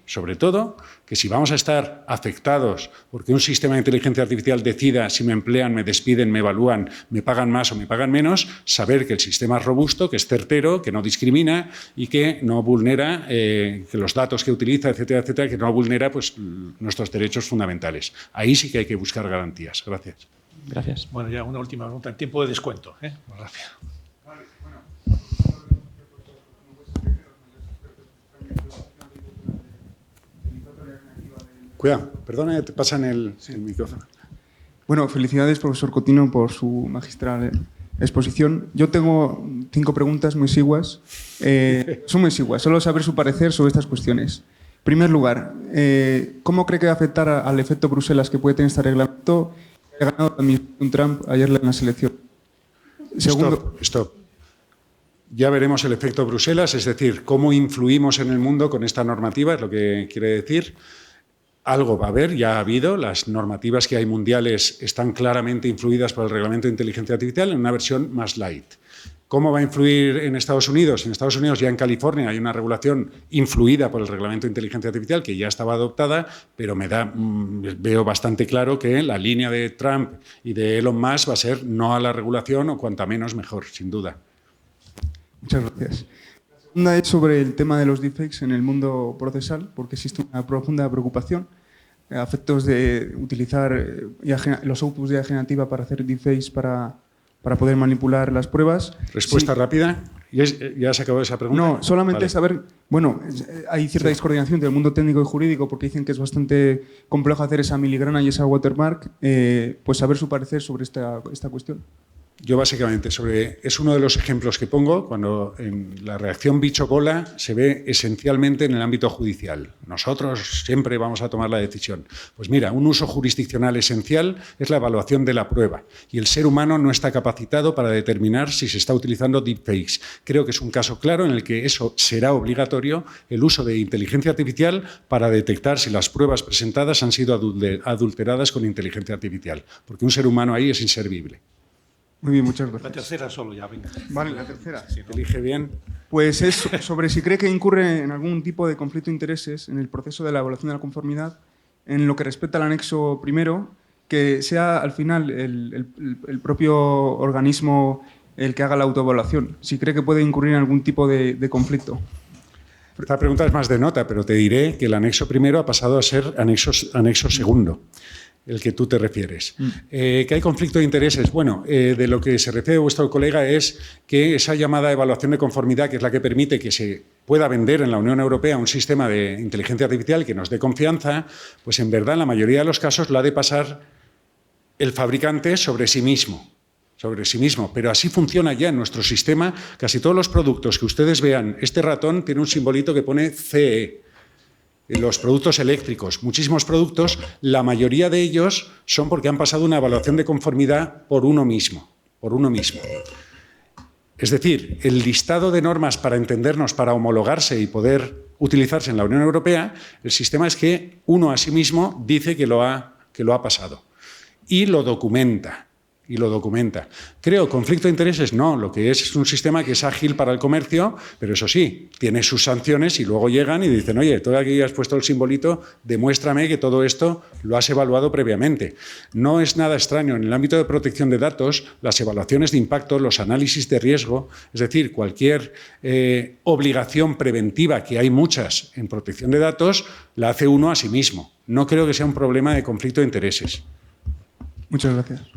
sobre todo, que si vamos a estar afectados porque un sistema de inteligencia artificial decida si me emplean, me despiden, me evalúan, me pagan más o me pagan menos, saber que el sistema es robusto, que es certero, que no discrimina y que no vulnera, que los datos que utiliza, etcétera, etcétera, que no vulnera pues, nuestros derechos fundamentales. Ahí sí que hay que buscar garantías. Gracias. Gracias. Bueno, ya una última pregunta. En tiempo de descuento. Más rápido. Cuidado, perdona, te pasan el micrófono. Bueno, felicidades, profesor Cotino, por su magistral exposición. Yo tengo 5 preguntas muy exiguas. Son muy exiguas, solo saber su parecer sobre estas cuestiones. En primer lugar, ¿cómo cree que va a afectar al efecto Bruselas que puede tener este reglamento que ha ganado la administración Trump ayer en las elecciones? Segundo, Stop. Ya veremos el efecto Bruselas, es decir, cómo influimos en el mundo con esta normativa, es lo que quiere decir. Algo va a haber, ya ha habido, las normativas que hay mundiales están claramente influidas por el Reglamento de Inteligencia Artificial en una versión más light. ¿Cómo va a influir en Estados Unidos? En Estados Unidos, ya en California, hay una regulación influida por el Reglamento de Inteligencia Artificial que ya estaba adoptada, pero veo bastante claro que la línea de Trump y de Elon Musk va a ser no a la regulación o cuanta menos mejor, sin duda. muchas gracias. La segunda es sobre el tema de los deepfakes en el mundo procesal, porque existe una profunda preocupación a efectos de utilizar los outputs de IA generativa para hacer deepfakes para poder manipular las pruebas. Respuesta Sí. rápida. ¿Ya se acabó esa pregunta? No, solamente Vale. saber, bueno, hay cierta descoordinación entre el mundo técnico y jurídico porque dicen que es bastante complejo hacer esa miligrana y esa watermark, pues saber su parecer sobre esta cuestión. Yo básicamente es uno de los ejemplos que pongo cuando en la reacción bicho-cola se ve esencialmente en el ámbito judicial. Nosotros siempre vamos a tomar la decisión. Pues mira, un uso jurisdiccional esencial es la evaluación de la prueba y el ser humano no está capacitado para determinar si se está utilizando deepfakes. Creo que es un caso claro en el que eso será obligatorio, el uso de inteligencia artificial para detectar si las pruebas presentadas han sido adulteradas con inteligencia artificial, porque un ser humano ahí es inservible. Muy bien, muchas La gracias. tercera solo ya, venga. Vale, la tercera. Elige bien. Pues es sobre si cree que incurre en algún tipo de conflicto de intereses en el proceso de la evaluación de la conformidad en lo que respecta al anexo primero, que sea al final el propio organismo el que haga la autoevaluación. Si cree que puede incurrir en algún tipo de conflicto. Esta pregunta es más de nota, pero te diré que el anexo primero ha pasado a ser anexo segundo, el que tú te refieres. ¿Que hay conflicto de intereses? Bueno, de lo que se refiere vuestro colega es que esa llamada evaluación de conformidad, que es la que permite que se pueda vender en la Unión Europea un sistema de inteligencia artificial que nos dé confianza, pues en verdad en la mayoría de los casos la ha de pasar el fabricante sobre sí mismo. Pero así funciona ya en nuestro sistema. Casi todos los productos que ustedes vean, este ratón tiene un simbolito que pone CE. Los productos eléctricos, muchísimos productos, la mayoría de ellos son porque han pasado una evaluación de conformidad por uno mismo. Es decir, el listado de normas para entendernos, para homologarse y poder utilizarse en la Unión Europea, el sistema es que uno a sí mismo dice que lo ha pasado y lo documenta. Creo, conflicto de intereses, no. Lo que es un sistema que es ágil para el comercio, pero eso sí, tiene sus sanciones y luego llegan y dicen, oye, tú aquí has puesto el simbolito, demuéstrame que todo esto lo has evaluado previamente. No es nada extraño. En el ámbito de protección de datos, las evaluaciones de impacto, los análisis de riesgo, es decir, cualquier obligación preventiva, que hay muchas en protección de datos, la hace uno a sí mismo. No creo que sea un problema de conflicto de intereses. Muchas gracias.